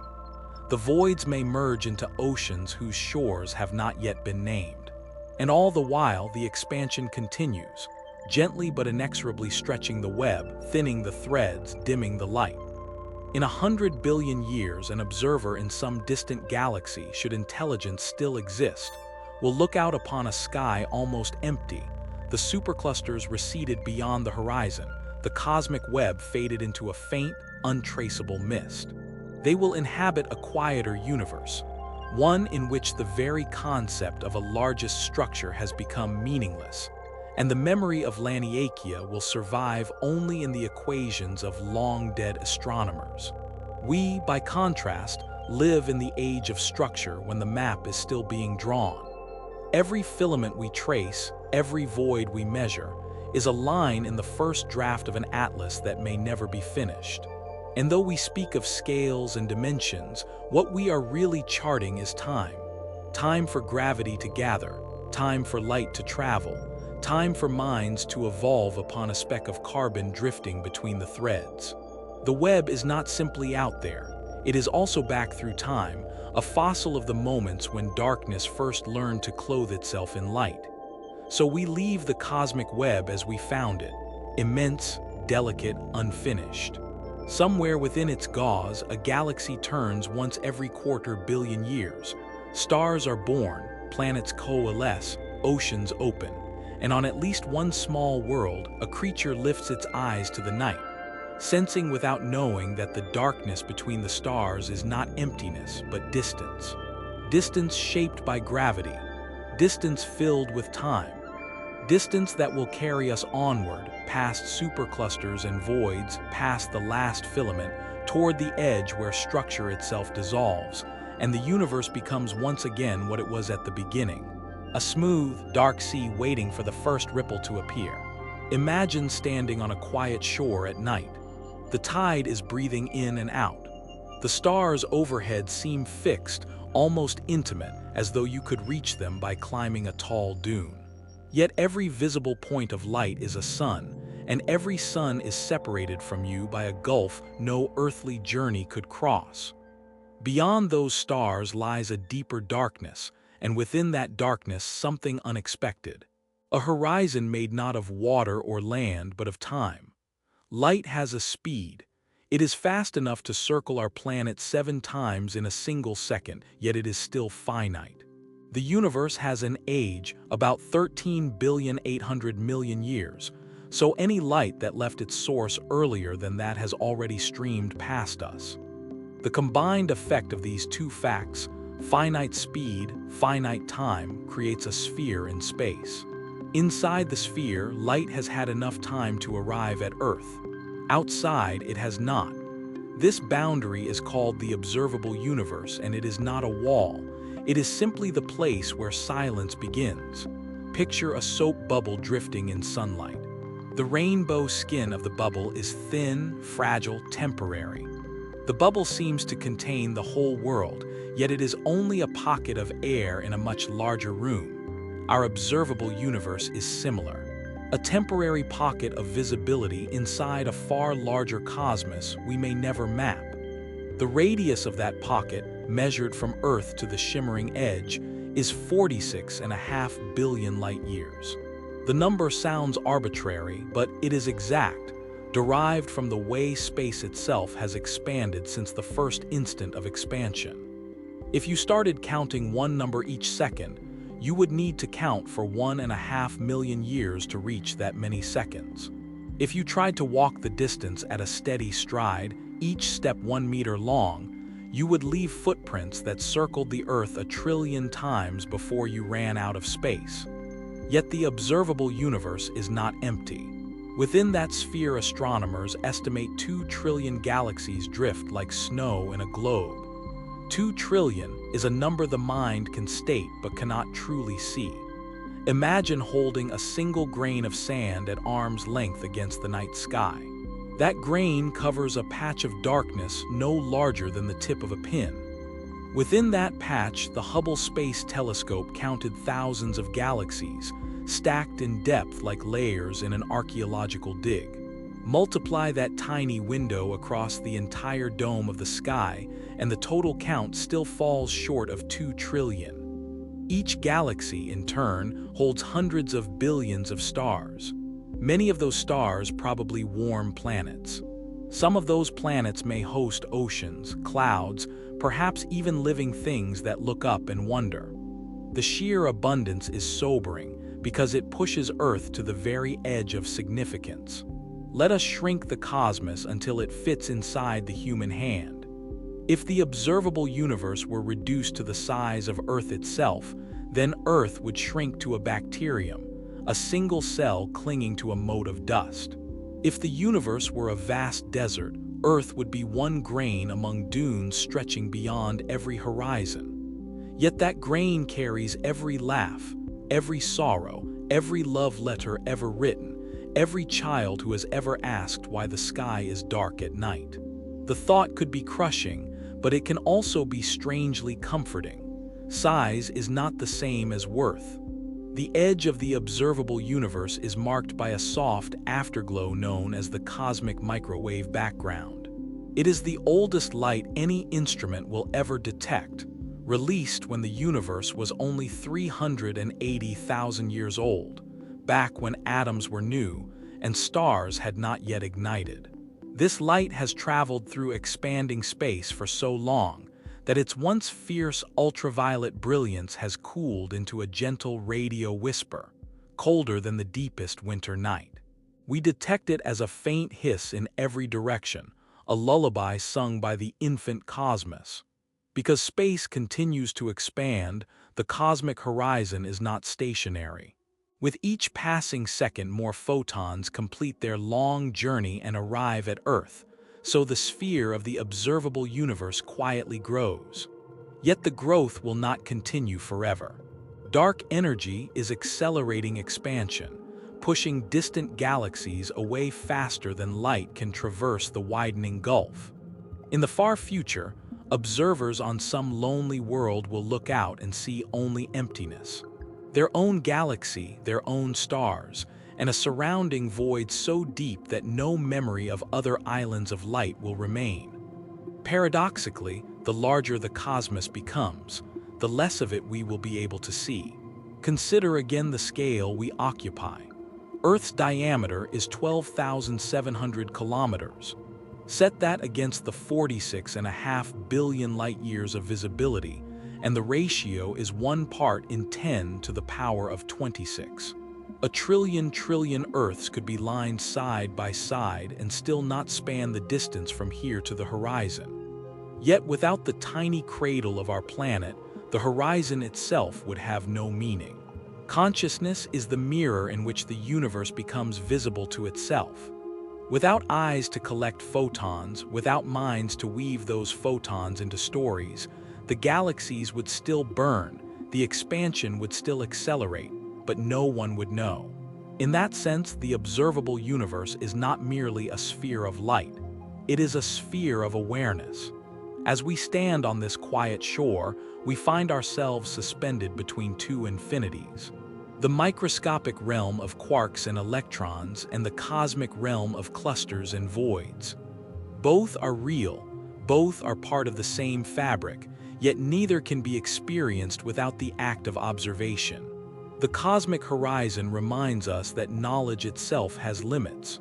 The voids may merge into oceans whose shores have not yet been named. And all the while, the expansion continues, gently but inexorably stretching the web, thinning the threads, dimming the light. In 100 billion years, an observer in some distant galaxy, should intelligence still exist, will look out upon a sky almost empty. The superclusters receded beyond the horizon, the cosmic web faded into a faint, untraceable mist. They will inhabit a quieter universe, one in which the very concept of a largest structure has become meaningless, and the memory of Laniakea will survive only in the equations of long-dead astronomers. We, by contrast, live in the age of structure when the map is still being drawn. Every filament we trace, every void we measure, is a line in the first draft of an atlas that may never be finished. And though we speak of scales and dimensions, what we are really charting is time. Time for gravity to gather, time for light to travel, time for minds to evolve upon a speck of carbon drifting between the threads. The web is not simply out there, it is also back through time, a fossil of the moments when darkness first learned to clothe itself in light. So we leave the cosmic web as we found it, immense, delicate, unfinished. Somewhere within its gauze, a galaxy turns once every 250 million years. Stars are born, planets coalesce, oceans open, and on at least one small world, a creature lifts its eyes to the night, sensing without knowing that the darkness between the stars is not emptiness, but distance. Distance shaped by gravity, distance filled with time. Distance that will carry us onward, past superclusters and voids, past the last filament, toward the edge where structure itself dissolves, and the universe becomes once again what it was at the beginning. A smooth, dark sea waiting for the first ripple to appear. Imagine standing on a quiet shore at night. The tide is breathing in and out. The stars overhead seem fixed, almost intimate, as though you could reach them by climbing a tall dune. Yet every visible point of light is a sun, and every sun is separated from you by a gulf no earthly journey could cross. Beyond those stars lies a deeper darkness, and within that darkness something unexpected. A horizon made not of water or land, but of time. Light has a speed. It is fast enough to circle our planet 7 times in a single second, yet it is still finite. The universe has an age, about 13,800 million years, so any light that left its source earlier than that has already streamed past us. The combined effect of these two facts, finite speed, finite time, creates a sphere in space. Inside the sphere, light has had enough time to arrive at Earth. Outside, it has not. This boundary is called the observable universe, and it is not a wall. It is simply the place where silence begins. Picture a soap bubble drifting in sunlight. The rainbow skin of the bubble is thin, fragile, temporary. The bubble seems to contain the whole world, yet it is only a pocket of air in a much larger room. Our observable universe is similar. A temporary pocket of visibility inside a far larger cosmos we may never map. The radius of that pocket, measured from Earth to the shimmering edge, is 46.5 billion light-years. The number sounds arbitrary, but it is exact, derived from the way space itself has expanded since the first instant of expansion. If you started counting one number each second, you would need to count for 1.5 million years to reach that many seconds. If you tried to walk the distance at a steady stride, each step 1 meter long, you would leave footprints that circled the Earth 1 trillion times before you ran out of space. Yet the observable universe is not empty. Within that sphere, astronomers estimate 2 trillion galaxies drift like snow in a globe. 2 trillion is a number the mind can state but cannot truly see. Imagine holding a single grain of sand at arm's length against the night sky. That grain covers a patch of darkness no larger than the tip of a pin. Within that patch, the Hubble Space Telescope counted thousands of galaxies, stacked in depth like layers in an archaeological dig. Multiply that tiny window across the entire dome of the sky, and the total count still falls short of 2 trillion. Each galaxy, in turn, holds hundreds of billions of stars. Many of those stars probably warm planets. Some of those planets may host oceans, clouds, perhaps even living things that look up and wonder. The sheer abundance is sobering because it pushes Earth to the very edge of significance. Let us shrink the cosmos until it fits inside the human hand. If the observable universe were reduced to the size of Earth itself, then Earth would shrink to a bacterium, a single cell clinging to a mote of dust. If the universe were a vast desert, Earth would be one grain among dunes stretching beyond every horizon. Yet that grain carries every laugh, every sorrow, every love letter ever written, every child who has ever asked why the sky is dark at night. The thought could be crushing, but it can also be strangely comforting. Size is not the same as worth. The edge of the observable universe is marked by a soft afterglow known as the cosmic microwave background. It is the oldest light any instrument will ever detect, released when the universe was only 380,000 years old, back when atoms were new and stars had not yet ignited. This light has traveled through expanding space for so long that its once fierce ultraviolet brilliance has cooled into a gentle radio whisper, colder than the deepest winter night. We detect it as a faint hiss in every direction, a lullaby sung by the infant cosmos. Because space continues to expand, the cosmic horizon is not stationary. With each passing second, more photons complete their long journey and arrive at Earth, so the sphere of the observable universe quietly grows. Yet the growth will not continue forever. Dark energy is accelerating expansion, pushing distant galaxies away faster than light can traverse the widening gulf. In the far future, observers on some lonely world will look out and see only emptiness. Their own galaxy, their own stars, and a surrounding void so deep that no memory of other islands of light will remain. Paradoxically, the larger the cosmos becomes, the less of it we will be able to see. Consider again the scale we occupy. Earth's diameter is 12,700 kilometers. Set that against the 46.5 billion light-years of visibility, and the ratio is 1 part in 10 to the power of 26. A trillion Earths could be lined side by side and still not span the distance from here to the horizon. Yet without the tiny cradle of our planet, the horizon itself would have no meaning. Consciousness is the mirror in which the universe becomes visible to itself. Without eyes to collect photons, without minds to weave those photons into stories, the galaxies would still burn, the expansion would still accelerate, but no one would know. In that sense, the observable universe is not merely a sphere of light. It is a sphere of awareness. As we stand on this quiet shore, we find ourselves suspended between two infinities. The microscopic realm of quarks and electrons and the cosmic realm of clusters and voids. Both are real, both are part of the same fabric, yet neither can be experienced without the act of observation. The cosmic horizon reminds us that knowledge itself has limits.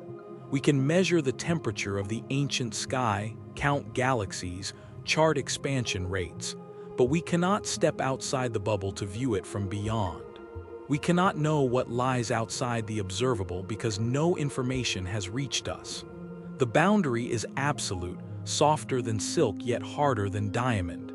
We can measure the temperature of the ancient sky, count galaxies, chart expansion rates, but we cannot step outside the bubble to view it from beyond. We cannot know what lies outside the observable because no information has reached us. The boundary is absolute, softer than silk yet harder than diamond.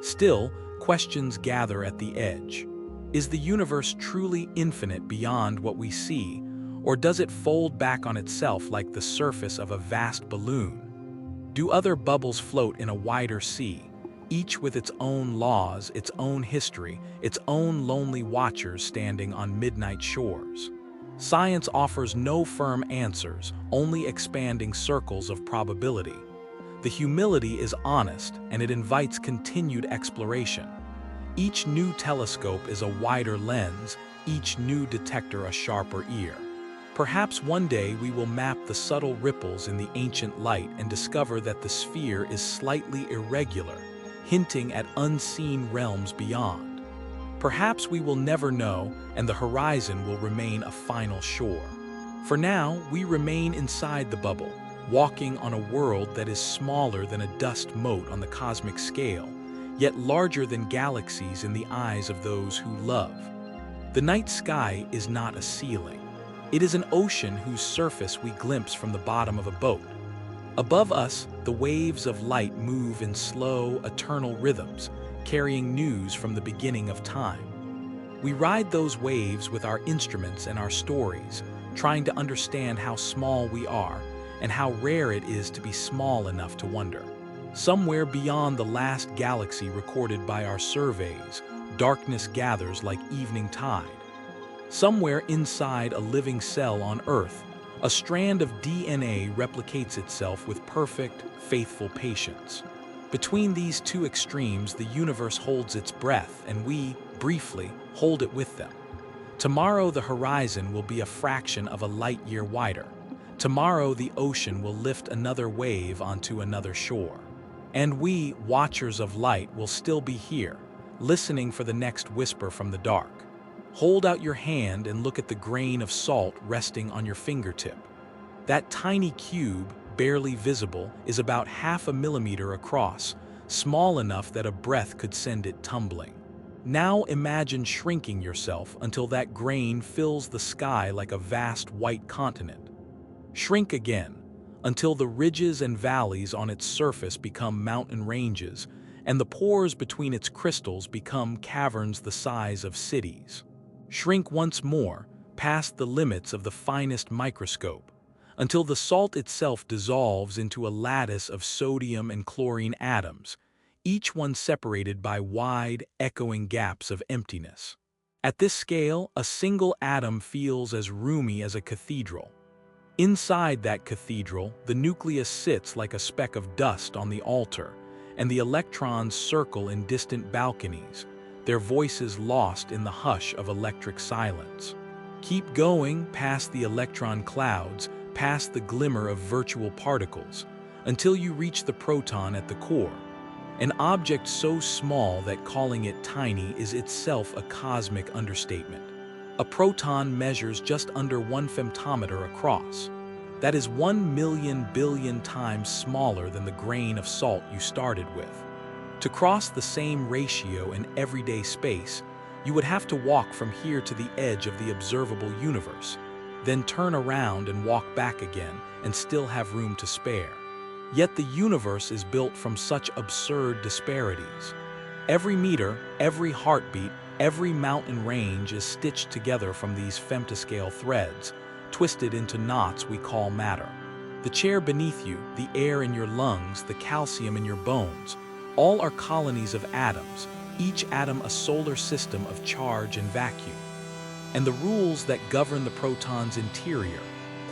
Still, questions gather at the edge. Is the universe truly infinite beyond what we see, Or does it fold back on itself like the surface of a vast balloon? Do other bubbles float in a wider sea, each with its own laws, its own history, its own lonely watchers standing on midnight shores? Science offers no firm answers, only expanding circles of probability. The humility is honest, and it invites continued exploration. Each new telescope is a wider lens, each new detector a sharper ear. Perhaps one day we will map the subtle ripples in the ancient light and discover that the sphere is slightly irregular, hinting at unseen realms beyond. Perhaps we will never know, and the horizon will remain a final shore. For now, we remain inside the bubble, walking on a world that is smaller than a dust mote on the cosmic scale, yet larger than galaxies in the eyes of those who love. The night sky is not a ceiling. It is an ocean whose surface we glimpse from the bottom of a boat. Above us, the waves of light move in slow, eternal rhythms, carrying news from the beginning of time. We ride those waves with our instruments and our stories, trying to understand how small we are and how rare it is to be small enough to wonder. Somewhere beyond the last galaxy recorded by our surveys, darkness gathers like evening tide. Somewhere inside a living cell on Earth, a strand of DNA replicates itself with perfect, faithful patience. Between these two extremes, the universe holds its breath, and we, briefly, hold it with them. Tomorrow the horizon will be a fraction of a light year wider. Tomorrow the ocean will lift another wave onto another shore. And we, watchers of light, will still be here, listening for the next whisper from the dark. Hold out your hand and look at the grain of salt resting on your fingertip. That tiny cube, barely visible, is about 0.5 millimeter across, small enough that a breath could send it tumbling. Now imagine shrinking yourself until that grain fills the sky like a vast white continent. Shrink again, until the ridges and valleys on its surface become mountain ranges, and the pores between its crystals become caverns the size of cities. Shrink once more, past the limits of the finest microscope, until the salt itself dissolves into a lattice of sodium and chlorine atoms, each one separated by wide, echoing gaps of emptiness. At this scale, a single atom feels as roomy as a cathedral. Inside that cathedral, the nucleus sits like a speck of dust on the altar, and the electrons circle in distant balconies, their voices lost in the hush of electric silence. Keep going past the electron clouds, past the glimmer of virtual particles, until you reach the proton at the core, an object so small that calling it tiny is itself a cosmic understatement. A proton measures just under 1 femtometer across. That is 1 million billion times smaller than the grain of salt you started with. To cross the same ratio in everyday space, you would have to walk from here to the edge of the observable universe, then turn around and walk back again and still have room to spare. Yet the universe is built from such absurd disparities. Every meter, every heartbeat, every mountain range is stitched together from these femtoscale threads, twisted into knots we call matter. The chair beneath you, the air in your lungs, the calcium in your bones, all are colonies of atoms, each atom a solar system of charge and vacuum. And the rules that govern the proton's interior,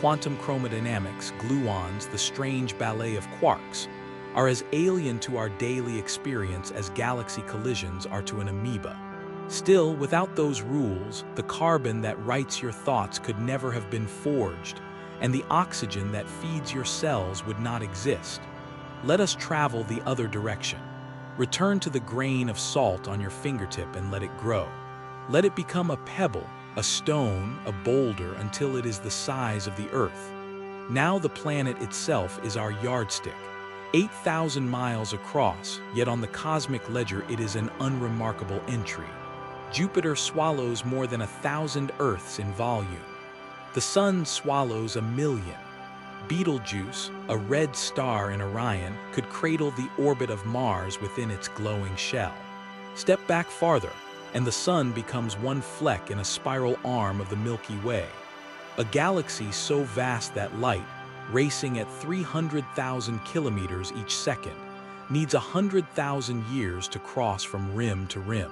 quantum chromodynamics, gluons, the strange ballet of quarks, are as alien to our daily experience as galaxy collisions are to an amoeba. Still, without those rules, the carbon that writes your thoughts could never have been forged, and the oxygen that feeds your cells would not exist. Let us travel the other direction. Return to the grain of salt on your fingertip and let it grow. Let it become a pebble, a stone, a boulder, until it is the size of the Earth. Now the planet itself is our yardstick, 8,000 miles across, yet on the cosmic ledger it is an unremarkable entry. Jupiter swallows more than 1,000 Earths in volume. The Sun swallows 1,000,000. Betelgeuse, a red star in Orion, could cradle the orbit of Mars within its glowing shell. Step back farther, and the Sun becomes one fleck in a spiral arm of the Milky Way. A galaxy so vast that light, racing at 300,000 kilometers each second, needs 100,000 years to cross from rim to rim.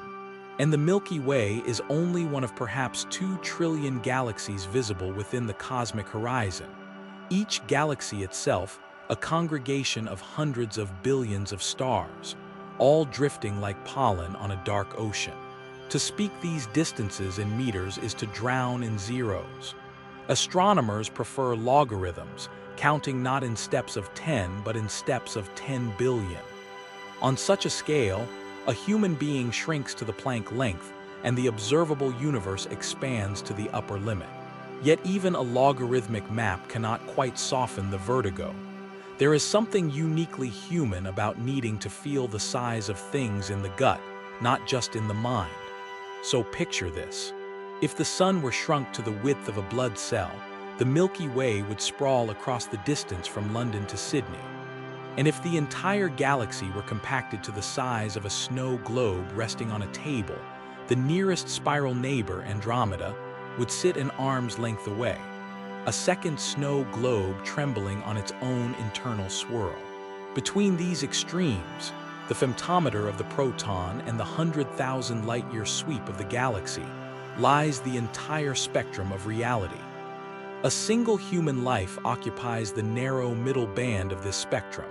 And the Milky Way is only one of perhaps 2 trillion galaxies visible within the cosmic horizon. Each galaxy itself, a congregation of hundreds of billions of stars, all drifting like pollen on a dark ocean. To speak these distances in meters is to drown in zeros. Astronomers prefer logarithms, counting not in steps of 10 but in steps of 10 billion. On such a scale, a human being shrinks to the Planck length, and the observable universe expands to the upper limit. Yet even a logarithmic map cannot quite soften the vertigo. There is something uniquely human about needing to feel the size of things in the gut, not just in the mind. So picture this. If the sun were shrunk to the width of a blood cell, the Milky Way would sprawl across the distance from London to Sydney. And if the entire galaxy were compacted to the size of a snow globe resting on a table, the nearest spiral neighbor, Andromeda, would sit an arm's length away, a second snow globe trembling on its own internal swirl. Between these extremes, the femtometer of the proton and the 100,000 light-year sweep of the galaxy, lies the entire spectrum of reality. A single human life occupies the narrow middle band of this spectrum,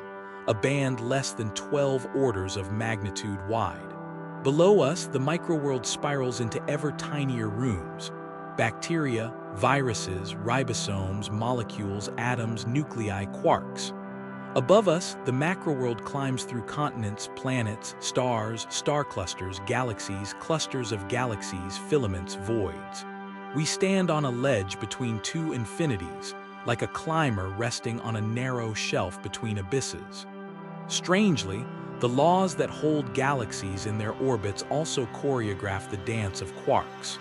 a band less than 12 orders of magnitude wide. Below us, the microworld spirals into ever tinier rooms: bacteria, viruses, ribosomes, molecules, atoms, nuclei, quarks. Above us, the macroworld climbs through continents, planets, stars, star clusters, galaxies, clusters of galaxies, filaments, voids. We stand on a ledge between two infinities, like a climber resting on a narrow shelf between abysses. Strangely, the laws that hold galaxies in their orbits also choreograph the dance of quarks.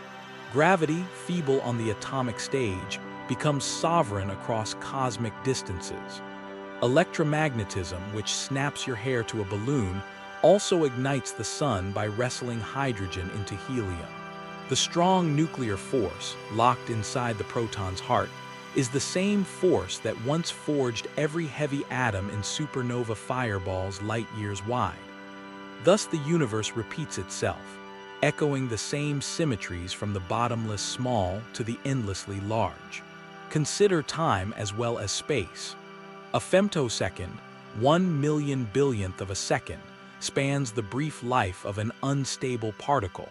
Gravity, feeble on the atomic stage, becomes sovereign across cosmic distances. Electromagnetism, which snaps your hair to a balloon, also ignites the sun by wrestling hydrogen into helium. The strong nuclear force, locked inside the proton's heart, is the same force that once forged every heavy atom in supernova fireballs light-years wide. Thus the universe repeats itself, echoing the same symmetries from the bottomless small to the endlessly large. Consider time as well as space. A femtosecond, 1 million billionth of a second, spans the brief life of an unstable particle.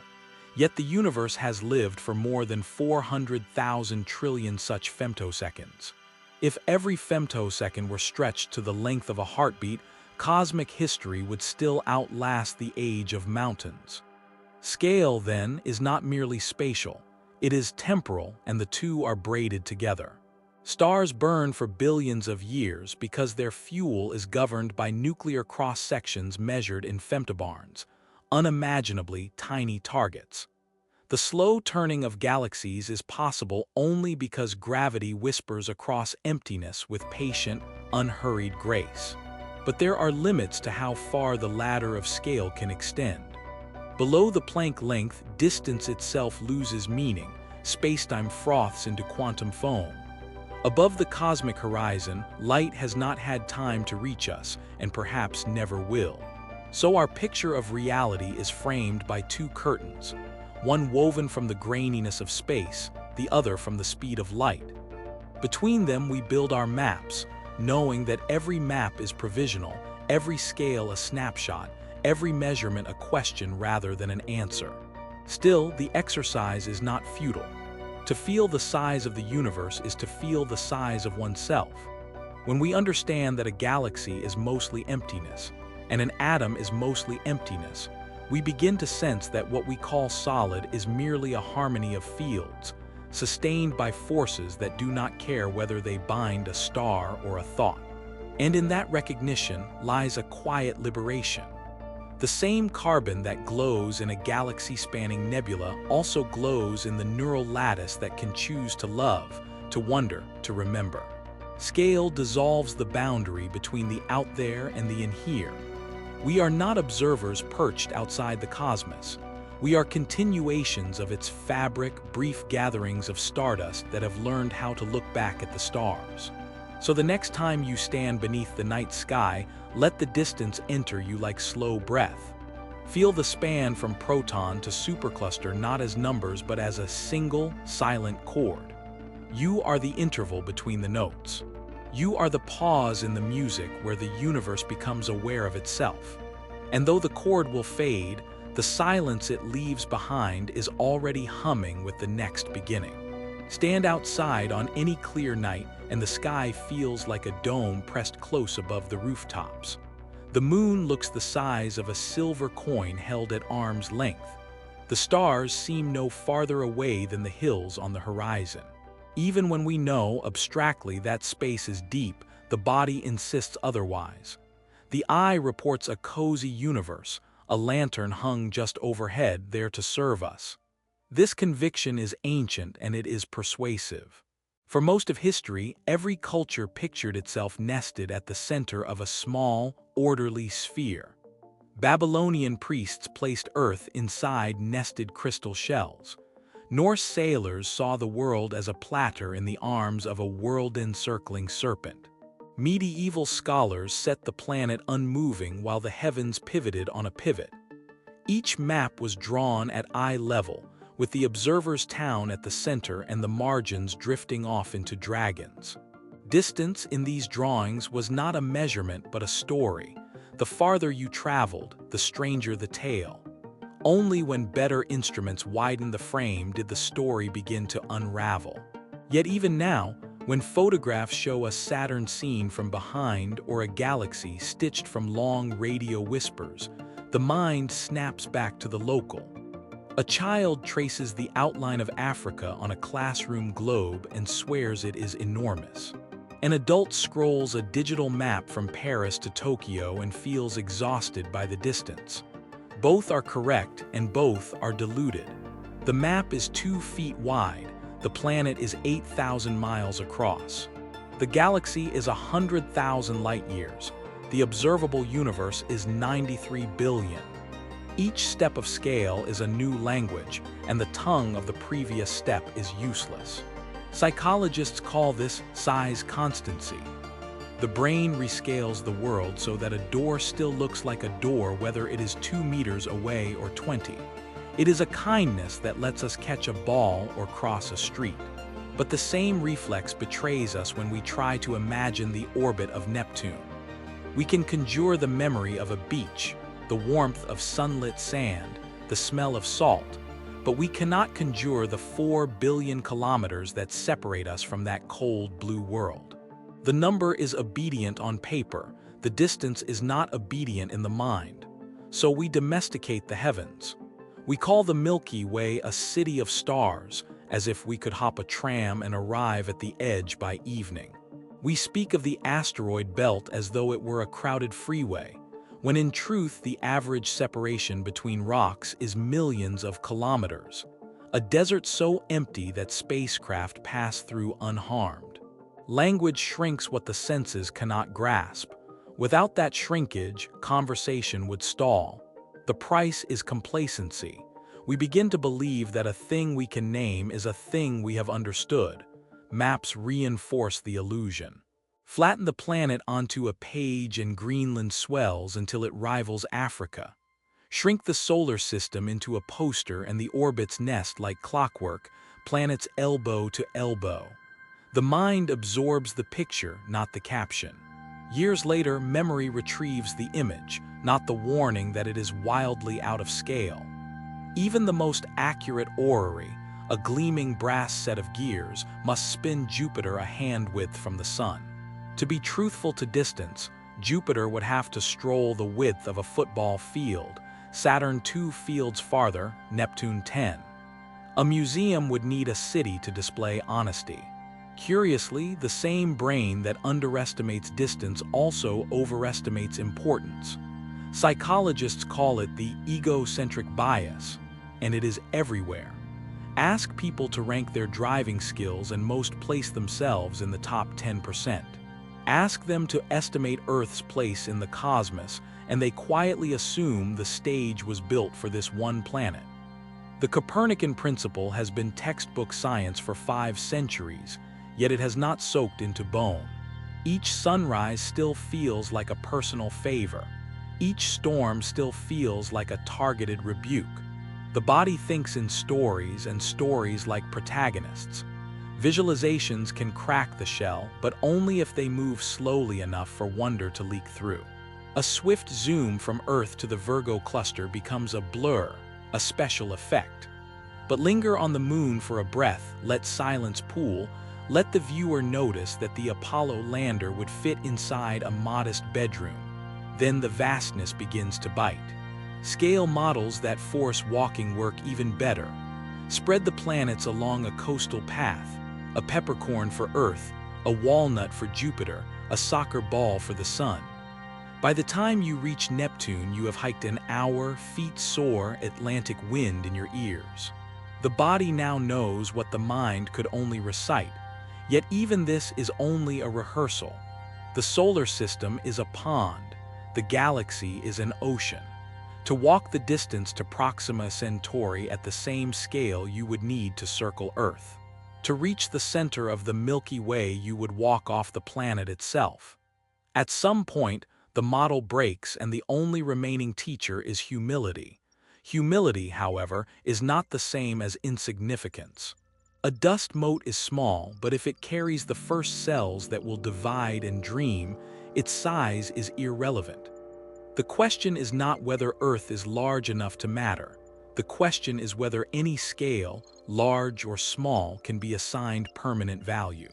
Yet the universe has lived for more than 400,000 trillion such femtoseconds. If every femtosecond were stretched to the length of a heartbeat, cosmic history would still outlast the age of mountains. Scale, then, is not merely spatial. It is temporal, and the two are braided together. Stars burn for billions of years because their fuel is governed by nuclear cross-sections measured in femtobarns, unimaginably tiny targets. The slow turning of galaxies is possible only because gravity whispers across emptiness with patient, unhurried grace. But there are limits to how far the ladder of scale can extend. Below the Planck length, distance itself loses meaning, spacetime froths into quantum foam. Above the cosmic horizon, light has not had time to reach us, and perhaps never will. So our picture of reality is framed by two curtains, one woven from the graininess of space, the other from the speed of light. Between them we build our maps, knowing that every map is provisional, every scale a snapshot, every measurement a question rather than an answer. Still, the exercise is not futile. To feel the size of the universe is to feel the size of oneself. When we understand that a galaxy is mostly emptiness, and an atom is mostly emptiness, we begin to sense that what we call solid is merely a harmony of fields, sustained by forces that do not care whether they bind a star or a thought. And in that recognition lies a quiet liberation. The same carbon that glows in a galaxy-spanning nebula also glows in the neural lattice that can choose to love, to wonder, to remember. Scale dissolves the boundary between the out there and the in here. We are not observers perched outside the cosmos. We are continuations of its fabric, brief gatherings of stardust that have learned how to look back at the stars. So the next time you stand beneath the night sky, let the distance enter you like slow breath. Feel the span from proton to supercluster not as numbers but as a single, silent chord. You are the interval between the notes. You are the pause in the music where the universe becomes aware of itself. And though the chord will fade, the silence it leaves behind is already humming with the next beginning. Stand outside on any clear night and the sky feels like a dome pressed close above the rooftops. The moon looks the size of a silver coin held at arm's length. The stars seem no farther away than the hills on the horizon. Even when we know abstractly that space is deep, the body insists otherwise. The eye reports a cozy universe, a lantern hung just overhead there to serve us. This conviction is ancient and it is persuasive. For most of history, every culture pictured itself nested at the center of a small, orderly sphere. Babylonian priests placed Earth inside nested crystal shells. Norse sailors saw the world as a platter in the arms of a world-encircling serpent. Medieval scholars set the planet unmoving while the heavens pivoted on a pivot. Each map was drawn at eye level, with the observer's town at the center and the margins drifting off into dragons. Distance in these drawings was not a measurement but a story. The farther you traveled, the stranger the tale. Only when better instruments widened the frame did the story begin to unravel. Yet even now, when photographs show a Saturn scene from behind or a galaxy stitched from long radio whispers, the mind snaps back to the local. A child traces the outline of Africa on a classroom globe and swears it is enormous. An adult scrolls a digital map from Paris to Tokyo and feels exhausted by the distance. Both are correct and both are deluded. The map is 2 feet wide, the planet is 8,000 miles across. The galaxy is 100,000 light-years. The observable universe is 93 billion. Each step of scale is a new language, and the tongue of the previous step is useless. Psychologists call this size constancy. The brain rescales the world so that a door still looks like a door whether it is 2 meters away or 20. It is a kindness that lets us catch a ball or cross a street. But the same reflex betrays us when we try to imagine the orbit of Neptune. We can conjure the memory of a beach, the warmth of sunlit sand, the smell of salt, but we cannot conjure the 4 billion kilometers that separate us from that cold blue world. The number is obedient on paper, the distance is not obedient in the mind. So we domesticate the heavens. We call the Milky Way a city of stars, as if we could hop a tram and arrive at the edge by evening. We speak of the asteroid belt as though it were a crowded freeway, when in truth the average separation between rocks is millions of kilometers, a desert so empty that spacecraft pass through unharmed. Language shrinks what the senses cannot grasp. Without that shrinkage, conversation would stall. The price is complacency. We begin to believe that a thing we can name is a thing we have understood. Maps reinforce the illusion. Flatten the planet onto a page and Greenland swells until it rivals Africa. Shrink the solar system into a poster and the orbits nest like clockwork, planets elbow to elbow. The mind absorbs the picture, not the caption. Years later, memory retrieves the image, not the warning that it is wildly out of scale. Even the most accurate orrery, a gleaming brass set of gears, must spin Jupiter a hand-width from the sun. To be truthful to distance, Jupiter would have to stroll the width of a football field, Saturn 2 fields farther, Neptune 10. A museum would need a city to display honesty. Curiously, the same brain that underestimates distance also overestimates importance. Psychologists call it the egocentric bias, and it is everywhere. Ask people to rank their driving skills and most place themselves in the top 10%. Ask them to estimate Earth's place in the cosmos, and they quietly assume the stage was built for this one planet. The Copernican principle has been textbook science for 5 centuries, yet it has not soaked into bone. Each sunrise still feels like a personal favor. Each storm still feels like a targeted rebuke. The body thinks in stories, and stories like protagonists. Visualizations can crack the shell, but only if they move slowly enough for wonder to leak through. A swift zoom from Earth to the Virgo cluster becomes a blur, a special effect. But linger on the moon for a breath, let silence pool, let the viewer notice that the Apollo lander would fit inside a modest bedroom. Then the vastness begins to bite. Scale models that force walking work even better. Spread the planets along a coastal path, a peppercorn for Earth, a walnut for Jupiter, a soccer ball for the Sun. By the time you reach Neptune, you have hiked an hour, feet sore, Atlantic wind in your ears. The body now knows what the mind could only recite, yet even this is only a rehearsal. The solar system is a pond, the galaxy is an ocean. To walk the distance to Proxima Centauri at the same scale you would need to circle Earth. To reach the center of the Milky Way, you would walk off the planet itself. At some point, the model breaks and the only remaining teacher is humility. Humility, however, is not the same as insignificance. A dust mote is small, but if it carries the first cells that will divide and dream, its size is irrelevant. The question is not whether Earth is large enough to matter. The question is whether any scale, large or small, can be assigned permanent value.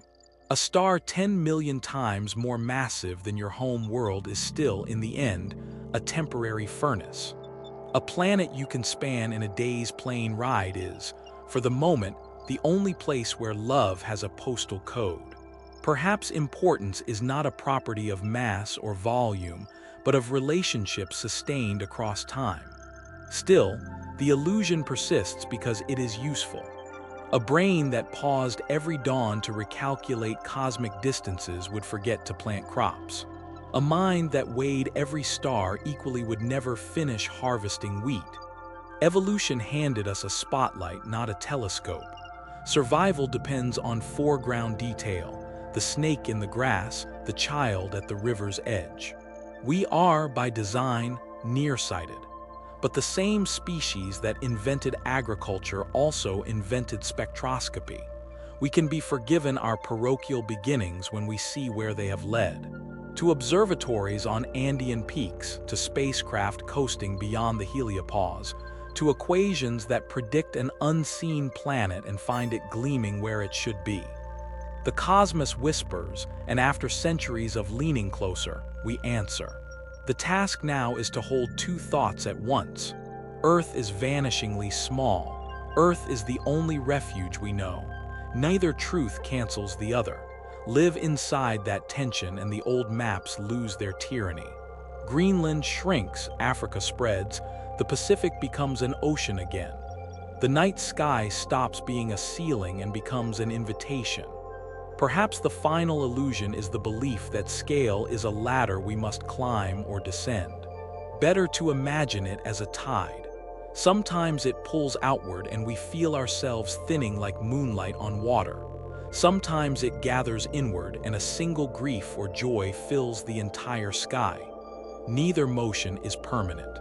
A star 10 million times more massive than your home world is still, in the end, a temporary furnace. A planet you can span in a day's plane ride is, for the moment, the only place where love has a postal code. Perhaps importance is not a property of mass or volume, but of relationships sustained across time. Still, the illusion persists because it is useful. A brain that paused every dawn to recalculate cosmic distances would forget to plant crops. A mind that weighed every star equally would never finish harvesting wheat. Evolution handed us a spotlight, not a telescope. Survival depends on foreground detail, the snake in the grass, the child at the river's edge. We are, by design, nearsighted. But the same species that invented agriculture also invented spectroscopy. We can be forgiven our parochial beginnings when we see where they have led. To observatories on Andean peaks, to spacecraft coasting beyond the heliopause, to equations that predict an unseen planet and find it gleaming where it should be. The cosmos whispers, and after centuries of leaning closer, we answer. The task now is to hold 2 thoughts at once. Earth is vanishingly small. Earth is the only refuge we know. Neither truth cancels the other. Live inside that tension and the old maps lose their tyranny. Greenland shrinks, Africa spreads, the Pacific becomes an ocean again. The night sky stops being a ceiling and becomes an invitation. Perhaps the final illusion is the belief that scale is a ladder we must climb or descend. Better to imagine it as a tide. Sometimes it pulls outward and we feel ourselves thinning like moonlight on water. Sometimes it gathers inward and a single grief or joy fills the entire sky. Neither motion is permanent.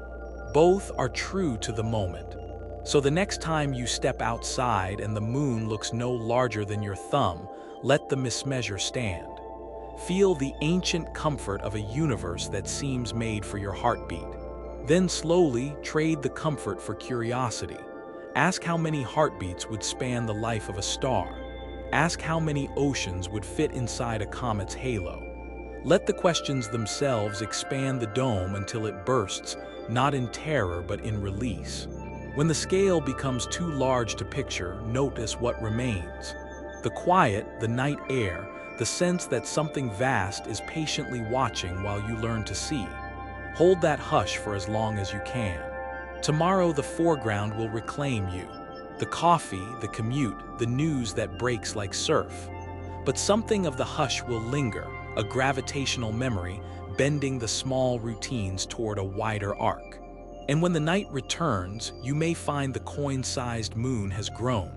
Both are true to the moment. So the next time you step outside and the moon looks no larger than your thumb, let the mismeasure stand. Feel the ancient comfort of a universe that seems made for your heartbeat. Then slowly trade the comfort for curiosity. Ask how many heartbeats would span the life of a star. Ask how many oceans would fit inside a comet's halo. Let the questions themselves expand the dome until it bursts, not in terror but in release. When the scale becomes too large to picture, notice what remains. The quiet, the night air, the sense that something vast is patiently watching while you learn to see. Hold that hush for as long as you can. Tomorrow the foreground will reclaim you. The coffee, the commute, the news that breaks like surf. But something of the hush will linger, a gravitational memory, bending the small routines toward a wider arc. And when the night returns, you may find the coin-sized moon has grown.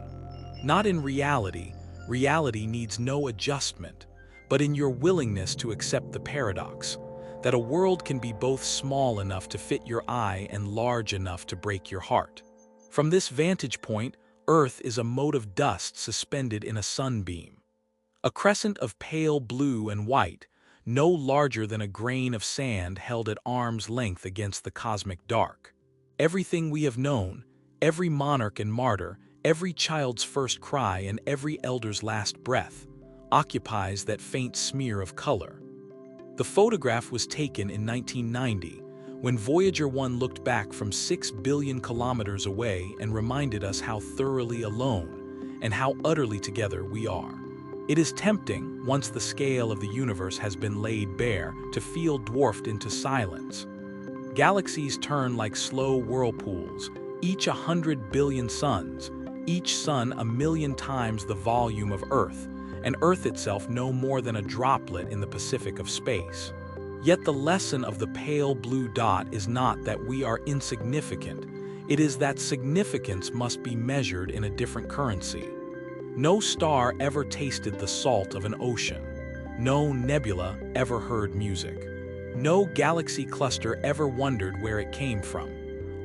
Not in reality, reality needs no adjustment, but in your willingness to accept the paradox, that a world can be both small enough to fit your eye and large enough to break your heart. From this vantage point, Earth is a mote of dust suspended in a sunbeam. A crescent of pale blue and white, no larger than a grain of sand held at arm's length against the cosmic dark. Everything we have known, every monarch and martyr, every child's first cry and every elder's last breath, occupies that faint smear of color. The photograph was taken in 1990, when Voyager 1 looked back from 6 billion kilometers away and reminded us how thoroughly alone and how utterly together we are. It is tempting, once the scale of the universe has been laid bare, to feel dwarfed into silence. Galaxies turn like slow whirlpools, each 100 billion suns, each sun 1,000,000 times the volume of Earth, and Earth itself no more than a droplet in the Pacific of space. Yet the lesson of the pale blue dot is not that we are insignificant, it is that significance must be measured in a different currency. No star ever tasted the salt of an ocean. No nebula ever heard music. No galaxy cluster ever wondered where it came from.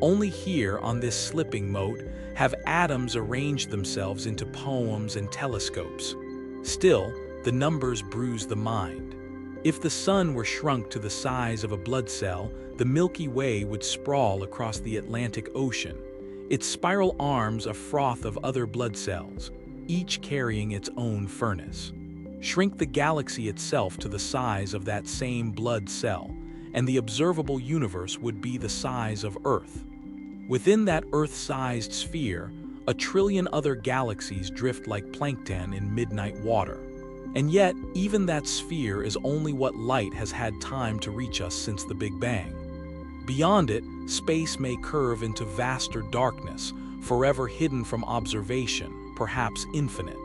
Only here on this slipping mote have atoms arranged themselves into poems and telescopes. Still, the numbers bruise the mind. If the sun were shrunk to the size of a blood cell, the Milky Way would sprawl across the Atlantic Ocean, its spiral arms a froth of other blood cells, each carrying its own furnace. Shrink the galaxy itself to the size of that same blood cell, and the observable universe would be the size of Earth. Within that Earth-sized sphere, 1,000,000,000,000 other galaxies drift like plankton in midnight water. And yet, even that sphere is only what light has had time to reach us since the Big Bang. Beyond it, space may curve into vaster darkness, forever hidden from observation, perhaps infinite.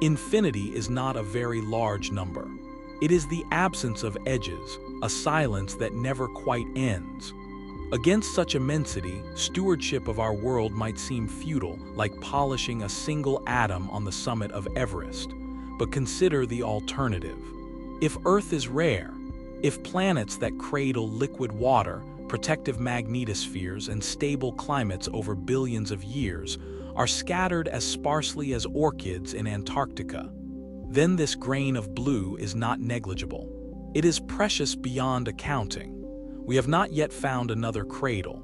Infinity is not a very large number. It is the absence of edges, a silence that never quite ends. Against such immensity, stewardship of our world might seem futile, like polishing a single atom on the summit of Everest. But consider the alternative. If Earth is rare, if planets that cradle liquid water, protective magnetospheres, and stable climates over billions of years are scattered as sparsely as orchids in Antarctica, then this grain of blue is not negligible. It is precious beyond accounting. We have not yet found another cradle.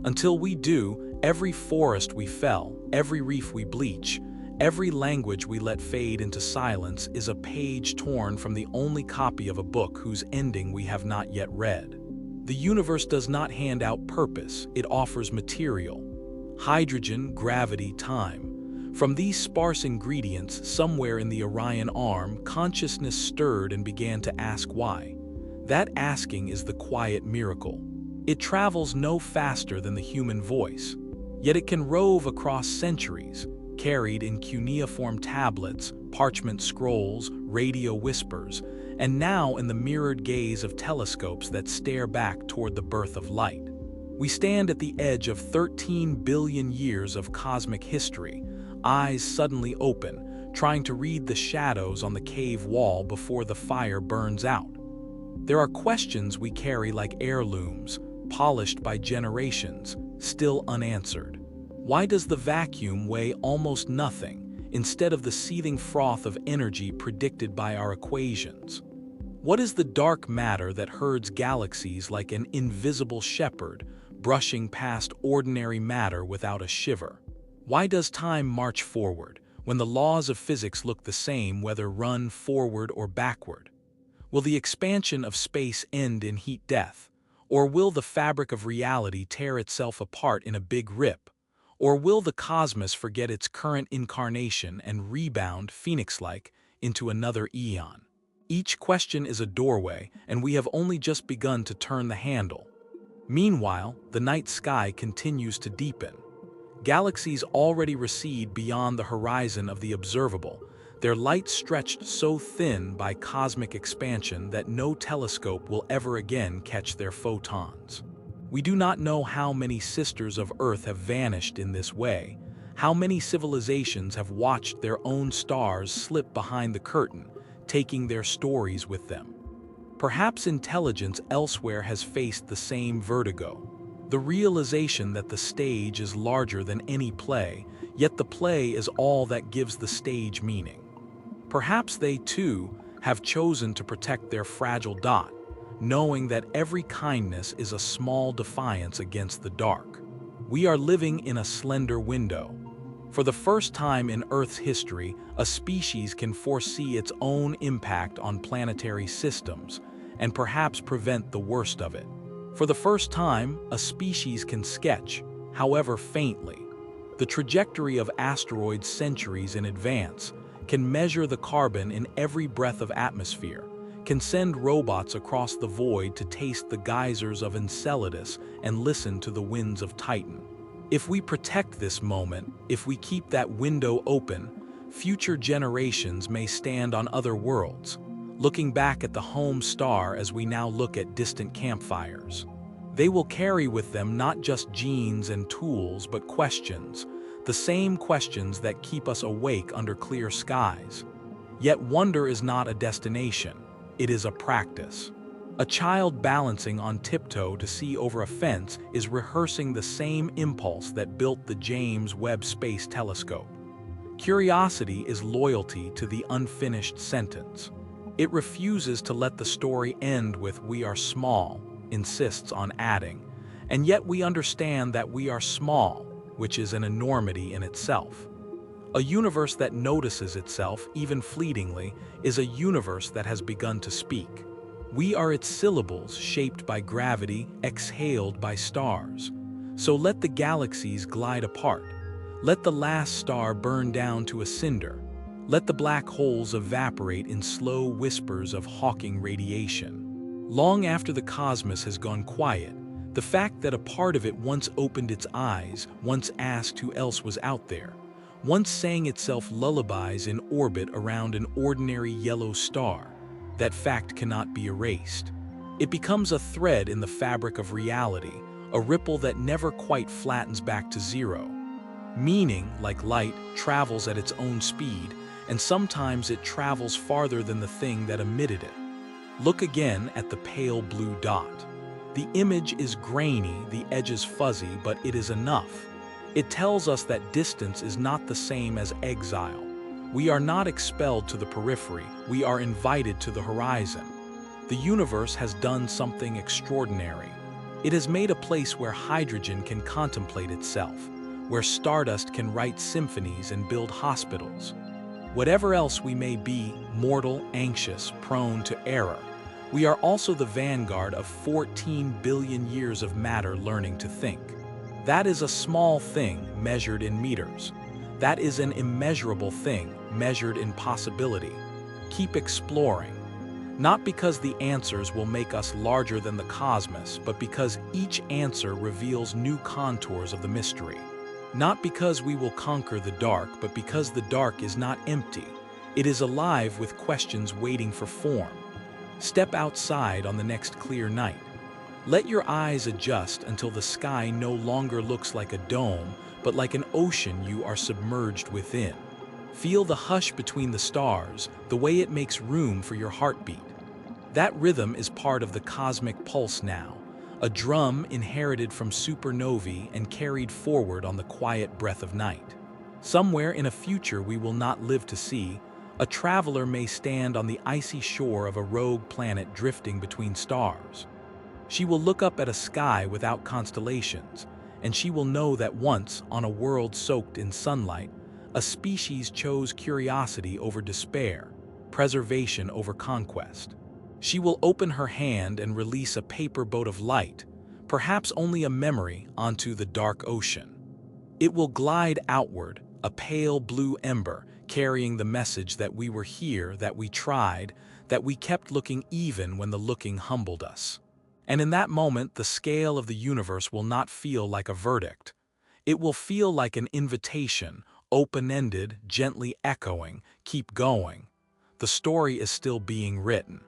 Until we do, every forest we fell, every reef we bleach, every language we let fade into silence is a page torn from the only copy of a book whose ending we have not yet read. The universe does not hand out purpose, it offers material. Hydrogen, gravity, time. From these sparse ingredients, somewhere in the Orion arm, consciousness stirred and began to ask why. That asking is the quiet miracle. It travels no faster than the human voice, yet it can rove across centuries, carried in cuneiform tablets, parchment scrolls, radio whispers, and now in the mirrored gaze of telescopes that stare back toward the birth of light. We stand at the edge of 13 billion years of cosmic history, eyes suddenly open, trying to read the shadows on the cave wall before the fire burns out. There are questions we carry like heirlooms, polished by generations, still unanswered. Why does the vacuum weigh almost nothing, instead of the seething froth of energy predicted by our equations? What is the dark matter that herds galaxies like an invisible shepherd, brushing past ordinary matter without a shiver? Why does time march forward, when the laws of physics look the same whether run forward or backward? Will the expansion of space end in heat death? Or will the fabric of reality tear itself apart in a big rip? Or will the cosmos forget its current incarnation and rebound, phoenix-like, into another eon? Each question is a doorway, and we have only just begun to turn the handle. Meanwhile, the night sky continues to deepen. Galaxies already recede beyond the horizon of the observable, their light stretched so thin by cosmic expansion that no telescope will ever again catch their photons. We do not know how many sisters of Earth have vanished in this way, how many civilizations have watched their own stars slip behind the curtain, taking their stories with them. Perhaps intelligence elsewhere has faced the same vertigo, the realization that the stage is larger than any play, yet the play is all that gives the stage meaning. Perhaps they, too, have chosen to protect their fragile dot, knowing that every kindness is a small defiance against the dark. We are living in a slender window. For the first time in Earth's history, a species can foresee its own impact on planetary systems, and perhaps prevent the worst of it. For the first time, a species can sketch, however faintly, the trajectory of asteroids centuries in advance, can measure the carbon in every breath of atmosphere, can send robots across the void to taste the geysers of Enceladus and listen to the winds of Titan. If we protect this moment, if we keep that window open, future generations may stand on other worlds, looking back at the home star as we now look at distant campfires. They will carry with them not just genes and tools, but questions, the same questions that keep us awake under clear skies. Yet wonder is not a destination, it is a practice. A child balancing on tiptoe to see over a fence is rehearsing the same impulse that built the James Webb Space Telescope. Curiosity is loyalty to the unfinished sentence. It refuses to let the story end with "we are small," insists on adding, and yet we understand that we are small, which is an enormity in itself. A universe that notices itself, even fleetingly, is a universe that has begun to speak. We are its syllables shaped by gravity, exhaled by stars. So let the galaxies glide apart. Let the last star burn down to a cinder. Let the black holes evaporate in slow whispers of Hawking radiation. Long after the cosmos has gone quiet, the fact that a part of it once opened its eyes, once asked who else was out there, once sang itself lullabies in orbit around an ordinary yellow star, that fact cannot be erased. It becomes a thread in the fabric of reality, a ripple that never quite flattens back to zero. Meaning, like light, travels at its own speed, and sometimes it travels farther than the thing that emitted it. Look again at the pale blue dot. The image is grainy, the edges fuzzy, but it is enough. It tells us that distance is not the same as exile. We are not expelled to the periphery, we are invited to the horizon. The universe has done something extraordinary. It has made a place where hydrogen can contemplate itself, where stardust can write symphonies and build hospitals. Whatever else we may be, mortal, anxious, prone to error, we are also the vanguard of 14 billion years of matter learning to think. That is a small thing measured in meters. That is an immeasurable thing measured in possibility. Keep exploring. Not because the answers will make us larger than the cosmos, but because each answer reveals new contours of the mystery. Not because we will conquer the dark, but because the dark is not empty. It is alive with questions waiting for form. Step outside on the next clear night. Let your eyes adjust until the sky no longer looks like a dome, but like an ocean you are submerged within. Feel the hush between the stars, the way it makes room for your heartbeat. That rhythm is part of the cosmic pulse now, a drum inherited from supernovae and carried forward on the quiet breath of night. Somewhere in a future we will not live to see, a traveler may stand on the icy shore of a rogue planet drifting between stars. She will look up at a sky without constellations, and she will know that once, on a world soaked in sunlight, a species chose curiosity over despair, preservation over conquest. She will open her hand and release a paper boat of light, perhaps only a memory, onto the dark ocean. It will glide outward, a pale blue ember, carrying the message that we were here, that we tried, that we kept looking even when the looking humbled us. And in that moment, the scale of the universe will not feel like a verdict. It will feel like an invitation, open-ended, gently echoing, keep going. The story is still being written.